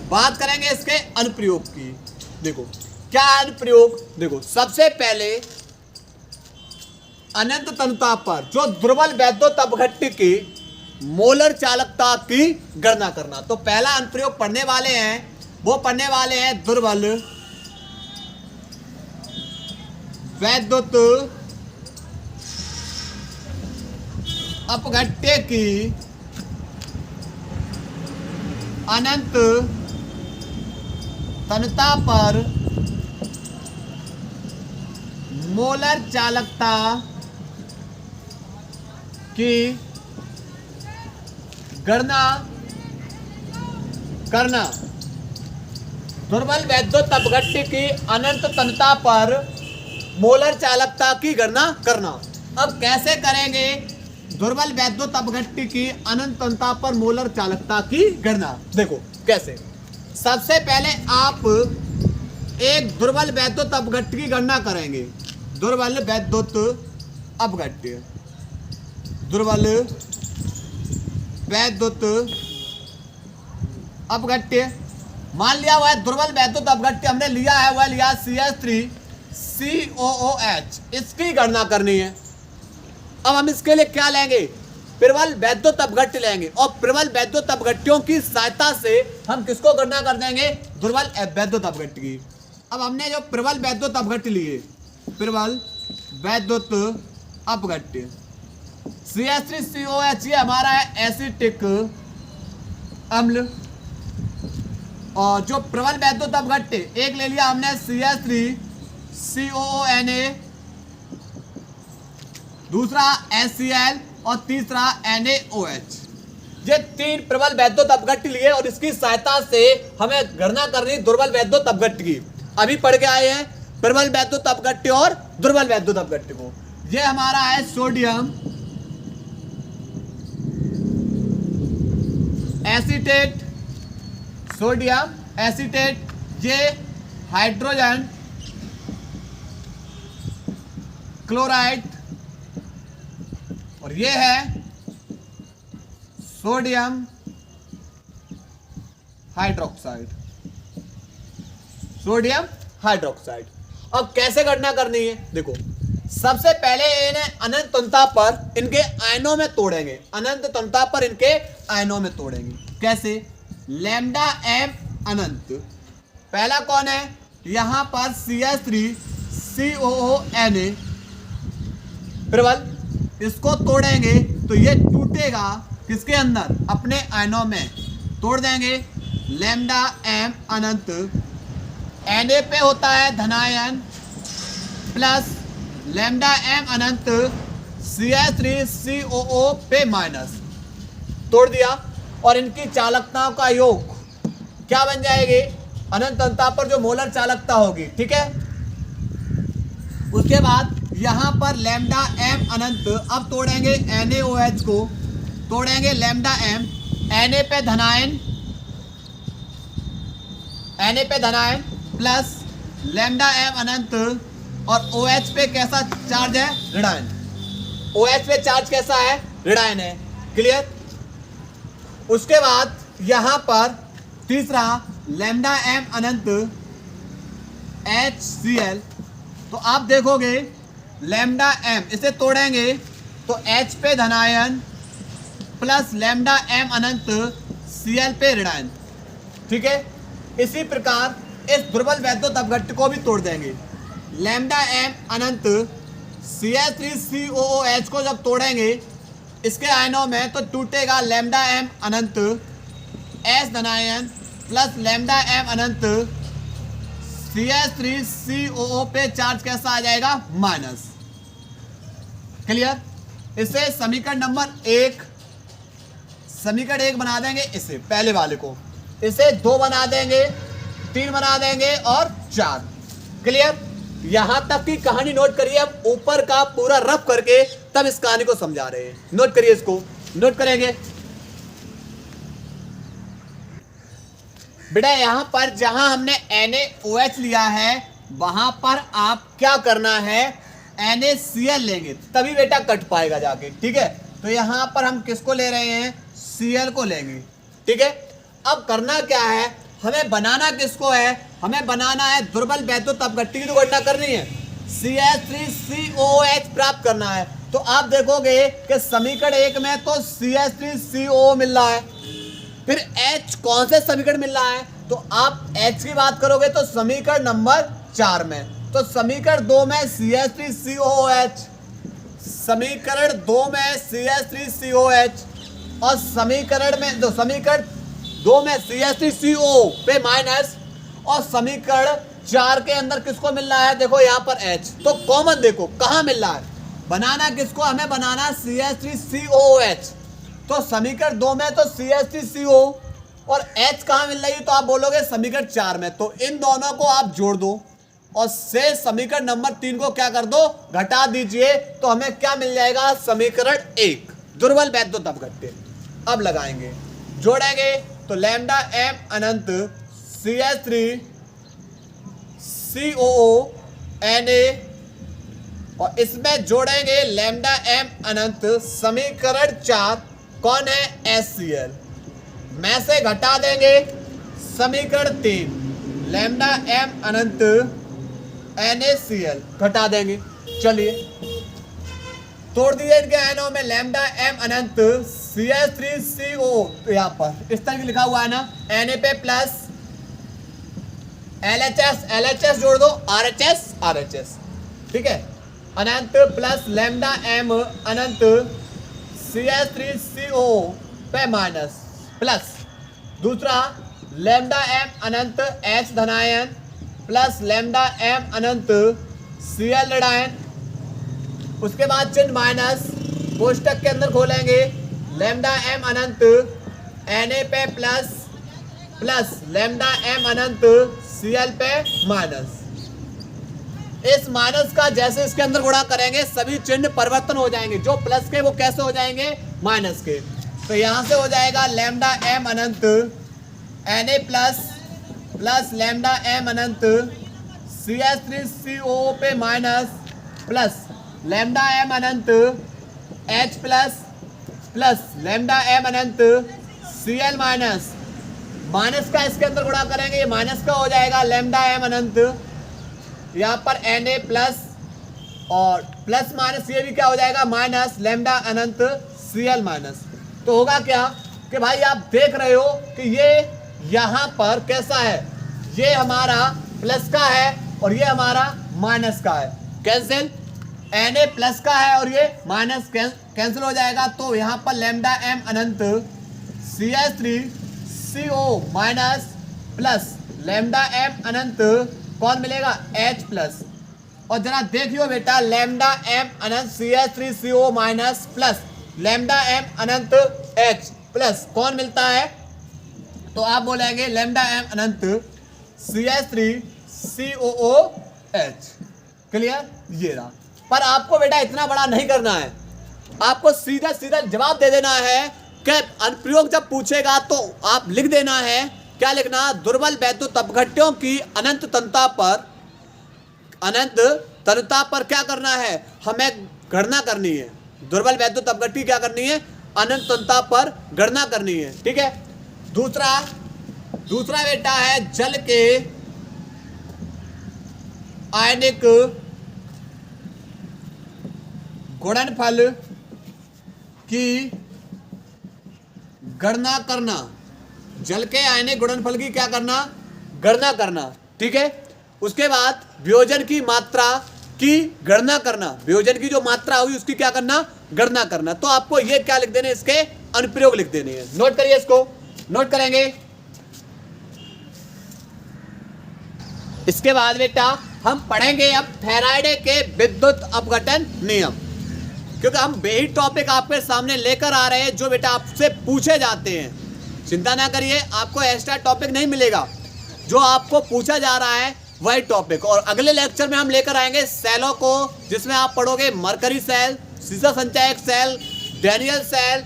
बात करेंगे इसके अनुप्रयोग की। देखो क्या अनुप्रयोग? देखो सबसे पहले अनंत तनता पर जो दुर्बल वैद्युत अपघट्य की मोलर चालकता की गणना करना। तो पहला अनुप्रयोग पढ़ने वाले हैं, वो पढ़ने वाले हैं दुर्बल वैद्युत अपघट्य की अनंत तनता पर मोलर चालकता की गणना करना। दुर्बल वैद्युत अपघट्य की अनंत तनता पर मोलर चालकता की गणना करना। अब कैसे करेंगे दुर्बल वैद्युत अपघट्य की अनंत तन्यता पर मोलर चालकता की गणना? देखो कैसे। सबसे पहले आप एक दुर्बल वैद्युत अपघट्य की गणना करेंगे। दुर्बल वैद्युत अपघट्य, दुर्बल वैद्युत अपघट्य मान लिया हुआ है। दुर्बल वैद्युत अपघट्य हमने लिया है, वह लिया CH3COOH, इसकी गणना करनी है। अब हम इसके लिए क्या लेंगे? प्रबल वैद्युत अपघट्य लेंगे, और प्रबल वैद्युत अपघट्यों की सहायता से हम किसको गणना कर देंगे? दुर्बल वैद्युत अपघट्य की। अब हमने जो प्रबल वैद्युत अपघट्य लिए, प्रबल वैद्युत अपघट्य CH3COOH, ये हमारा है एसिटिक अम्ल। और जो प्रबल वैद्युत अपघट्य एक ले लिया हमने CH3COONA, दूसरा HCl और तीसरा NaOH। ये 3 प्रबल वैद्युत अपघट्य लिए और इसकी सहायता से हमें गणना करनी दुर्बल वैद्युत अपघट्य की। अभी पढ़ के आए हैं प्रबल वैद्युत अपघट्य और दुर्बल वैद्युत अपघट्य को। ये हमारा है सोडियम एसीटेट, सोडियम एसीटेट, ये हाइड्रोजन क्लोराइड, और ये है सोडियम हाइड्रोक्साइड, सोडियम हाइड्रोक्साइड। अब कैसे गणना करनी है? देखो सबसे पहले इन्हें अनंत तन्यता पर इनके आयनों में तोड़ेंगे, अनंत तन्यता पर इनके आयनों में तोड़ेंगे। कैसे? लैम्डा एम अनंत, पहला कौन है? यहां पर CH3COONA प्रबल, इसको तोड़ेंगे तो ये टूटेगा किसके अंदर? अपने आयनों में। तोड़ देंगे लैम्डा एम अनंत, Na पे होता है धनायन, प्लस लैम्डा एम अनंत CH3COO पे माइनस। तोड़ दिया, और इनकी चालकताओं का योग क्या बन जाएगी? अनंत तन्यता पर जो मोलर चालकता होगी, ठीक है। उसके बाद यहां पर लैम्डा एम अनंत, अब तोड़ेंगे NaOH को, तोड़ेंगे लैम्डा एम, Na पे धनायन, Na पे धनायन प्लस लैम्डा एम अनंत, और OH पे कैसा चार्ज है? ऋणायन। OH पे चार्ज कैसा है? ऋणायन है। क्लियर? उसके बाद यहां पर तीसरा लैम्डा एम अनंत HCl, तो आप देखोगे लैम्डा एम, इसे तोड़ेंगे तो H पे धनायन प्लस लैम्डा एम अनंत Cl पे ऋणायन, ठीक है। इसी प्रकार इस दुर्बल वैद्युत अपघट्य को भी तोड़ देंगे। लैम्डा एम अनंत CH3COOH को जब तोड़ेंगे इसके आयनों में, तो टूटेगा लैम्डा एम अनंत H धनायन प्लस लैम्डा एम अनंत CH3COO पे चार्ज कैसा आ जाएगा? माइनस। क्लियर? इसे समीकरण नंबर 1, समीकरण 1 बना देंगे, इसे पहले वाले को, इसे 2 बना देंगे, 3 बना देंगे और 4। क्लियर? यहां तक की कहानी नोट करिए। अब ऊपर का पूरा रफ करके तब इस कहानी को समझा रहे हैं। नोट करिए, इसको नोट करेंगे बेटा। यहां पर जहां हमने NaOH लिया है वहां पर आप क्या करना है? NaCl लेंगे, तभी बेटा कट पाएगा जाके, ठीक है। तो यहां पर हम किसको ले रहे हैं? Cl को लेंगे, ठीक है। अब करना क्या है? हमें बनाना किसको है? हमें बनाना है दुर्बल वैद्युत अपघट्य की गणना करनी है, CH3COOH प्राप्त करना है। तो आप देखोगे कि समीकरण 1 में तो CH3COO मिल रहा है, फिर H कौन से समीकरण मिल रहा है? तो आप H की बात करोगे तो समीकरण नंबर 4 में, तो समीकरण 2 में CH3COOH, समीकरण 2 में CH3COH, और समीकरण 2 में CH3CO पे माइनस, और समीकरण 4 के अंदर किसको मिल रहा है? देखो यहाँ पर H, तो कॉमन देखो कहाँ मिल रहा है। बनाना किसको? हमें बनाना CH3COOH। तो समीकरण 2 में तो CH3CO और H कहाँ मिल रही है? तो आप बोलोगे समीकरण 4 में। तो इन दोनों को आप जोड़ दो, और शेष समीकरण नंबर 3 को क्या कर दो, घटा दीजिए, तो हमें क्या मिल जाएगा, समीकरण 1, दुर्बल वैद्युत अपघट्य। अब लगाएंगे, जोड़ेंगे तो लैम्डा m अनंत CH3 COO Na और इसमें जोड़ेंगे लैम्डा m अनंत समीकरण 4 कौन है, HCl, में से घटा देंगे समीकरण 3 लैम्डा m अनंत NaCl घटा देंगे। चलिए तोड़ दिए इनके आयनों में, लैम्डा m अनंत CH3CO, यहाँ पर इस तरह की लिखा हुआ है ना, Na पे प्लस LHS जोड़ दो, RHS, ठीक है, अनंत प्लस लैम्डा m अनंत CH3CO पे माइनस प्लस दूसरा लैम्डा m अनंत H धनायन प्लस लैम्डा m अनंत Cl ऋणायन, उसके बाद चिन्ह माइनस, कोष्टक के अंदर खोलेंगे लैम्डा m अनंत Na पे प्लस लैम्डा m अनंत Cl पे माइनस। इस माइनस का जैसे इसके अंदर गुणा करेंगे सभी चिन्ह परिवर्तन हो जाएंगे, जो प्लस के वो कैसे हो जाएंगे, माइनस के। तो यहां से हो जाएगा लैम्डा m अनंत Na प्लस लैम्डा m अनंत CH3CO पे माइनस प्लस लैम्डा m अनंत H प्लस लैम्डा m अनंत Cl माइनस का इसके अंदर गुणा करेंगे, ये माइनस का हो जाएगा लैम्डा m अनंत, यहाँ पर Na प्लस और प्लस माइनस ये भी क्या हो जाएगा, माइनस लैम्डा अनंत Cl माइनस। तो होगा क्या कि भाई आप देख रहे हो कि ये यहाँ पर कैसा है, ये हमारा प्लस का है और ये हमारा माइनस का है, कैंसिल, Na प्लस का है और ये माइनस कैंसिल हो जाएगा। तो यहाँ पर लैम्डा m अनंत CH3CO minus plus lambda m अनंत कौन मिलेगा, H प्लस, और जरा देखियो बेटा लैम्डा m अनंत CH3CO minus plus lambda m अनंत H प्लस कौन मिलता है, तो आप बोलेंगे लैम्डा m अनंत CH3COOH। क्लियर, ये रहा। पर आपको बेटा इतना बड़ा नहीं करना है, आपको सीधा सीधा जवाब दे देना है कि अनुप्रयोग जब पूछेगा तो आप लिख देना है, क्या लिखना, दुर्बल वैद्युत अपघट्यों की अनंत तन्यता पर क्या करना है, हमें गणना करनी है। दुर्बल वैद्युत अपघट्य क्या करनी है, अनंत तन्यता पर गणना करनी है, ठीक है। दूसरा बेटा है जल के आयनिक गुणनफल की गणना करना, जल के आयनिक गुणनफल की क्या करना, गणना करना, ठीक है। उसके बाद वियोजन की मात्रा की गणना करना, वियोजन की जो मात्रा हुई उसकी क्या करना, गणना करना। तो आपको ये क्या लिख देने, इसके अनुप्रयोग लिख देने हैं। नोट करिए, इसको नोट करेंगे। इसके बाद बेटा हम पढ़ेंगे अब फैराडे के विद्युत अपघटन नियम, क्योंकि हम वही टॉपिक आपके सामने लेकर आ रहे हैं जो बेटा आपसे पूछे जाते हैं। चिंता ना करिए, आपको एक्स्ट्रा टॉपिक नहीं मिलेगा, जो आपको पूछा जा रहा है वही टॉपिक। और अगले लेक्चर में हम लेकर आएंगे सेलों को, जिसमें आप पढ़ोगे मरकरी सेल, सीसा संचायक सेल, डैनियल सेल,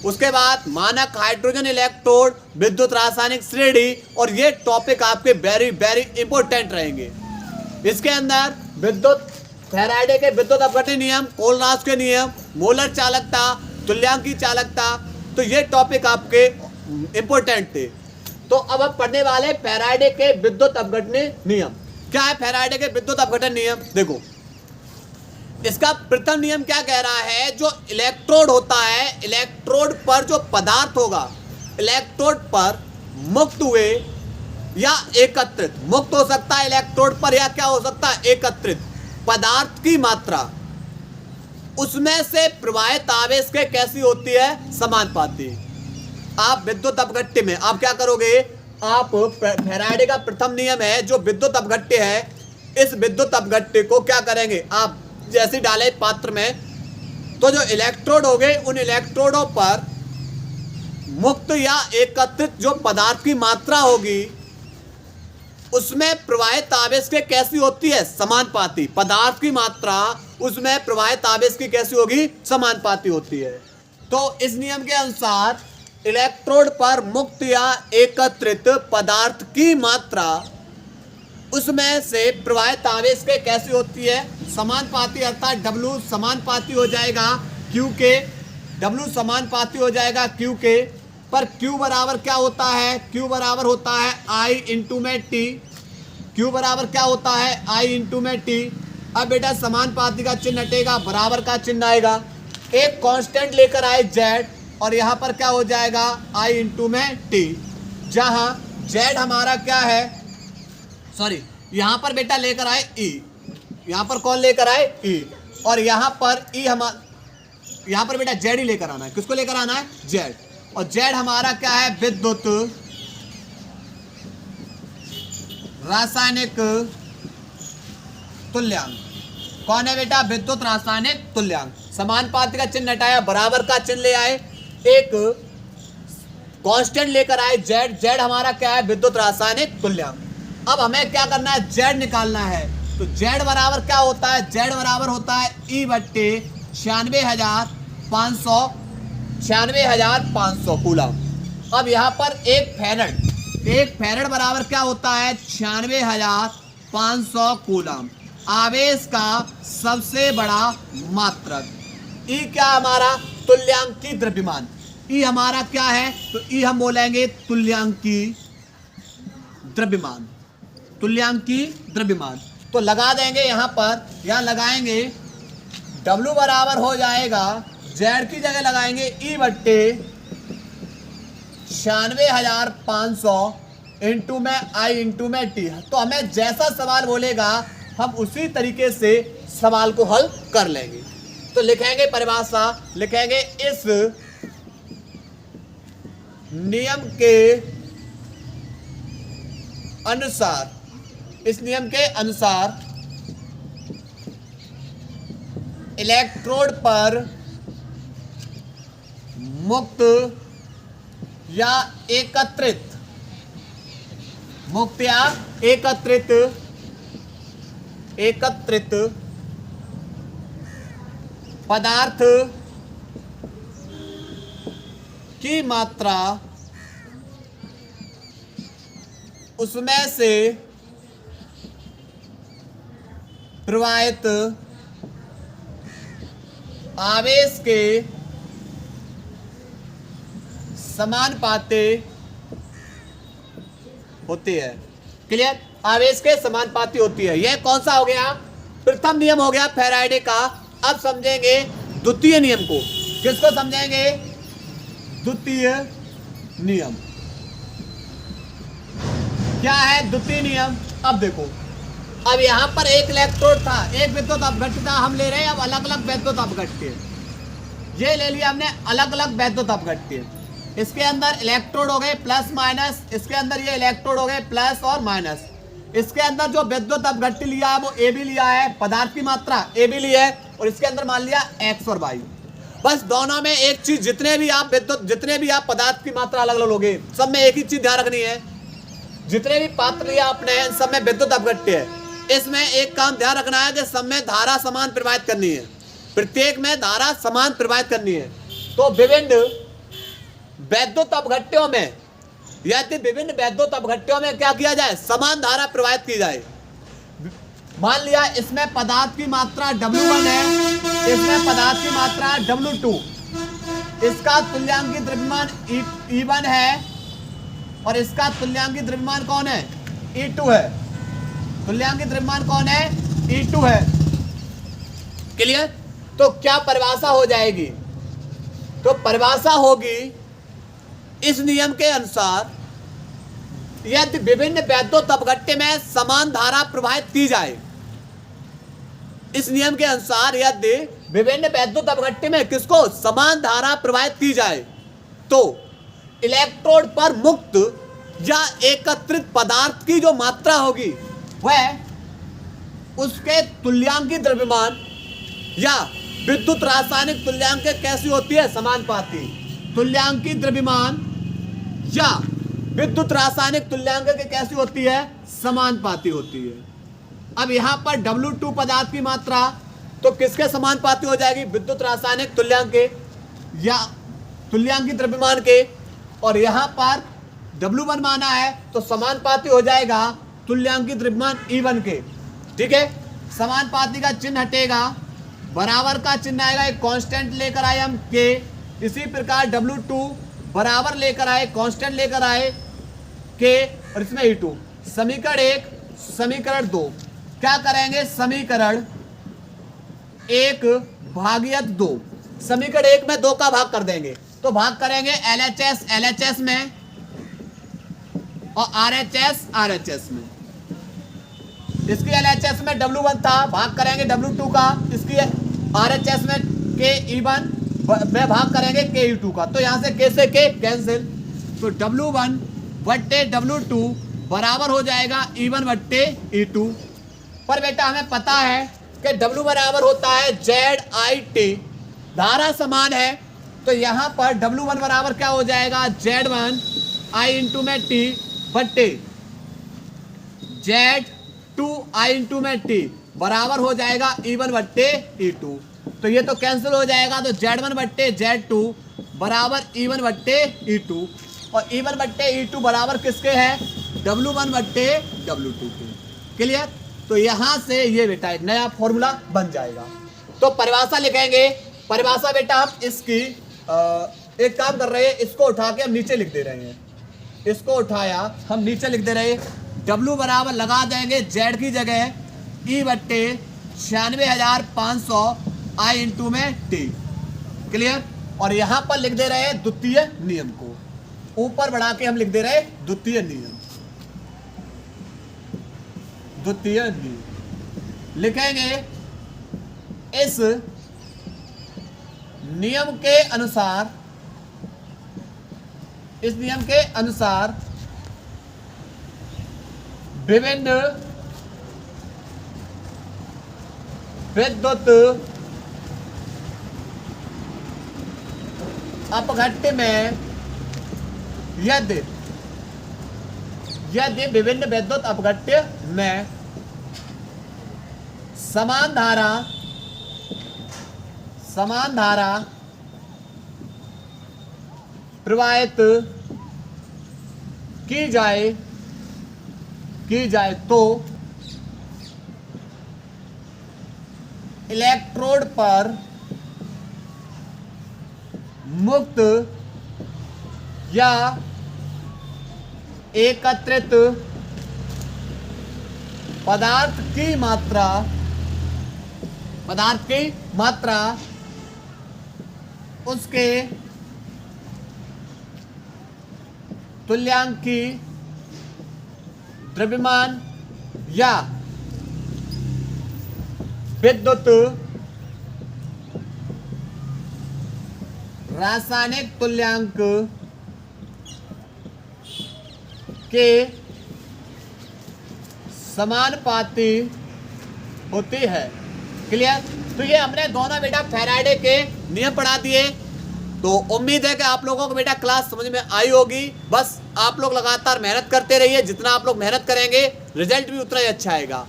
उसके बाद मानक हाइड्रोजन इलेक्ट्रोड, विद्युत रासायनिक श्रेणी, और ये टॉपिक आपके वेरी वेरी इंपॉर्टेंट रहेंगे। इसके अंदर विद्युत फैराडे के विद्युत अपघटन नियम, कोलरास के नियम, मोलर चालकता, तुल्यांकी चालकता, तो ये टॉपिक आपके इंपॉर्टेंट थे। तो अब हम पढ़ने वाले फैराडे के विद्युत अपघटन नियम। क्या है फैराडे के विद्युत अपघटन नियम, देखो इसका प्रथम नियम क्या कह रहा है, जो इलेक्ट्रोड होता है, इलेक्ट्रोड पर जो पदार्थ होगा, इलेक्ट्रोड पर मुक्त हुए या एकत्रित, मुक्त हो सकता है इलेक्ट्रोड पर या क्या हो सकता है, एकत्रित पदार्थ की मात्रा उसमें से प्रवाहित आवेश के कैसी होती है, समानुपाती। आप विद्युत अपघट्य में आप क्या करोगे, आप फैराडे का प्रथम नियम है जो विद्युत अपघट्य है, इस विद्युत अपघट्य को क्या करेंगे, आप जैसे डाले पात्र में, तो जो इलेक्ट्रोड हो गए उन इलेक्ट्रोडों पर मुक्त या एकत्रित जो पदार्थ की मात्रा होगी उसमें प्रवाहित आवेश के कैसी होती है, समानुपाती। पदार्थ की मात्रा उसमें प्रवाहित आवेश की कैसी होगी, समानुपाती होती है। तो इस नियम के अनुसार इलेक्ट्रोड पर मुक्त या एकत्रित पदार्थ की मात्रा उसमें से प्रवाहित आवेश के कैसी होती है, समानुपाती, अर्थात W समानुपाती हो जाएगा Q के, W समानुपाती हो जाएगा Q के। पर Q बराबर क्या होता है, Q बराबर होता है I इंटू में T। Q बराबर क्या होता है, I इंटू में T। अब बेटा समानुपाती का चिन्ह हटेगा, बराबर का चिन्ह आएगा, एक कांस्टेंट लेकर आए Z, और यहाँ पर क्या हो जाएगा I इंटू में T, जहाँ Z हमारा क्या है, सॉरी यहाँ पर बेटा लेकर आए E, यहाँ पर कौन लेकर आए E, और यहाँ पर E यहाँ पर बेटा Z ही लेकर आना है। किसको लेकर आना है, Z, और Z हमारा क्या है, विद्युत रासायनिक तुल्यांक। कौन है बेटा, विद्युत रासायनिक तुल्यांक। समानुपाती का चिन्ह हटाया, बराबर का चिन्ह ले आए, एक कांस्टेंट लेकर आए Z, Z हमारा क्या है, विद्युत रासायनिक तुल्यांक। अब हमें क्या करना है, Z निकालना है। तो Z बराबर क्या होता है, Z बराबर होता है E बट्टे 96,500 कूलम। अब यहाँ पर एक फैरड बराबर क्या होता है, 96,500 कूलम। आवेश का सबसे बड़ा मात्रक। E क्या हमारा, तुल्यांकी द्रव्यमान। E हमारा क्या है, तो E हम बोलेंगे तुल्यांकी द्रव्यमान, तुल्यांकी द्रव्यमान। तो लगा देंगे यहाँ पर, यहाँ लगाएंगे W बराबर हो जाएगा, Z की जगह लगाएंगे E बट्टे 96,500 इंटू में I इंटू में T। तो हमें जैसा सवाल बोलेगा हम उसी तरीके से सवाल को हल कर लेंगे। तो लिखेंगे परिभाषा, लिखेंगे इस नियम के अनुसार, इस नियम के अनुसार इलेक्ट्रोड पर मुक्त या एकत्रित, मुक्त या एकत्रित पदार्थ की मात्रा उसमें से प्रवाहित आवेश के समानुपाती होती है। क्लियर, आवेश के समानुपाती होती है। यह कौन सा हो गया, प्रथम नियम हो गया फैराडे का। अब समझेंगे द्वितीय नियम को। किसको समझेंगे, द्वितीय नियम। क्या है द्वितीय नियम, अब देखो, अब यहाँ पर एक इलेक्ट्रोड था, एक विद्युत अपघट्य था, हम ले रहे हैं अब अलग अलग विद्युत अपघट्य। ये ले लिया हमने अलग अलग विद्युत अपघट्य। इसके अंदर इलेक्ट्रोड हो गए प्लस माइनस, इसके अंदर ये इलेक्ट्रोड हो गए प्लस और माइनस। इसके अंदर जो विद्युत अपघट्य लिया है वो ए बी लिया है, पदार्थ की मात्रा ए बी ली है, और इसके अंदर मान लिया एक्स और वाई। बस दोनों में एक चीज, जितने भी आप पदार्थ की मात्रा अलग अलग लोगे, सब में एक ही चीज ध्यान रखनी है। जितने भी पात्र लिया आपने सब में विद्युत अपघट्य है। इसमें एक काम ध्यान रखना है कि सब में धारा समान प्रवाहित करनी है, प्रत्येक में धारा समान प्रवाहित करनी है। तो विभिन्न वैद्युत अपघट्यों में, यदि विभिन्न वैद्युत अपघट्यों में क्या किया जाए, समान धारा प्रवाहित की जाए। मान लिया इसमें पदार्थ की मात्रा W1 है, इसमें पदार्थ की मात्रा W2, इसका तुल्यांकी द्रव्यमान E1 है और इसका तुल्यांकी द्रव्यमान कौन है, E2 है। तुल्यांकी द्रव्यमान कौन है, E2 है। क्लियर, तो क्या परिभाषा हो जाएगी, तो परिभाषा होगी इस नियम के अनुसार यदि विभिन्न वैद्युत अपघट्य में समान धारा प्रवाहित की जाए, इस नियम के अनुसार यदि विभिन्न वैद्युत अपघट्य में किसको समान धारा प्रवाहित की जाए, तो इलेक्ट्रोड पर मुक्त या एकत्रित पदार्थ की जो मात्रा होगी वह उसके तुल्यांकी द्रव्यमान या विद्युत रासायनिक तुल्यांक कैसी होती है, समानुपाती। तुल्यांकी द्रव्यमान या विद्युत रासायनिक तुल्यांक की कैसी होती है, समानुपाती होती है। अब यहां पर W2 पदार्थ की मात्रा तो किसके समानुपाती हो जाएगी, विद्युत रासायनिक तुल्यांक के या तुल्यांकी द्रव्यमान के, और यहां पर W1 माना है तो समानुपाती हो जाएगा तुल्यांकी द्रव्यमान E1 के। ठीक है, समानुपाती का चिन्ह हटेगा, बराबर का चिन्ह आएगा, एक कांस्टेंट लेकर आए हम K। इसी प्रकार W2 बराबर लेकर आए, कांस्टेंट लेकर आए K, और इसमें E2। समीकरण 1 समीकरण 2 क्या करेंगे, समीकरण 1 भागित 2, समीकरण 1 में 2 का भाग कर देंगे, तो भाग करेंगे LHS में और RHS में। इसकी LHS में W1 था, भाग करेंगे W2 का, इसकी RHS में KE1 में भाग करेंगे KE2 का, तो यहां से K से K कैंसिल, तो W1 बट्टे W2 बराबर हो जाएगा E1 बट्टे E2। पर बेटा हमें पता है कि W बराबर होता है ZIT, धारा समान है, तो यहां पर W1 बराबर क्या हो जाएगा, Z1 I इंटू में T बट्टे Z2 I इंटू में T बराबर हो जाएगा E1 बट्टे E2। तो ये तो कैंसिल हो जाएगा, तो Z1 बट्टे Z2 बराबर E1 बट्टे E2, और E1 बट्टे E2 बराबर किसके है, W1 बट्टे W2 के। क्लियर, तो यहां से ये बेटा एक नया फॉर्मूला बन जाएगा। तो परिभाषा लिखेंगे, परिभाषा बेटा हम इसकी एक काम कर रहे हैं, इसको उठा के हम नीचे लिख दे रहे हैं, इसको उठाया हम नीचे लिख दे रहे हैं। W बराबर लगा देंगे Z की जगह E बट्टे 96,500 I इंटू में T। क्लियर, और यहां पर लिख दे रहे हैं द्वितीय नियम को, ऊपर बढ़ा के हम लिख दे रहे हैं द्वितीय नियम, द्वितीय नियम लिखेंगे। इस नियम के अनुसार, इस नियम के अनुसार विभिन्न विद्युत अपघट्य में यदि विभिन्न विद्युत अपघट्य में समान धारा प्रवाहित की जाए तो इलेक्ट्रोड पर मुक्त या एकत्रित पदार्थ की मात्रा उसके तुल्यांकी द्रव्यमान या विद्युत रासायनिक तुल्यांक के समानुपाती होती है। क्लियर, तो ये हमने दोनों बेटा फैराडे के नियम पढ़ा दिए। तो उम्मीद है कि आप लोगों को बेटा क्लास समझ में आई होगी। बस आप लोग लगातार मेहनत करते रहिए, जितना आप लोग मेहनत करेंगे रिजल्ट भी उतना ही अच्छा आएगा।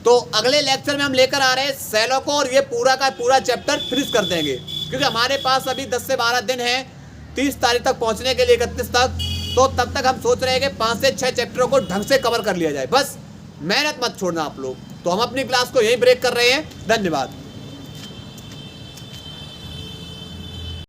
तो अगले लेक्चर में हम लेकर आ रहे हैं सेलों को, और ये पूरा का पूरा चैप्टर फिनिश कर देंगे, क्योंकि हमारे पास अभी 10 से 12 दिन है 30 तारीख तक पहुंचने के लिए, 31 तक। तो तब तक हम सोच रहे हैं कि 5 से 6 चैप्टरों को ढंग से कवर कर लिया जाए। बस मेहनत मत छोड़ना आप लोग। तो हम अपनी क्लास को यहीं ब्रेक कर रहे हैं। धन्यवाद।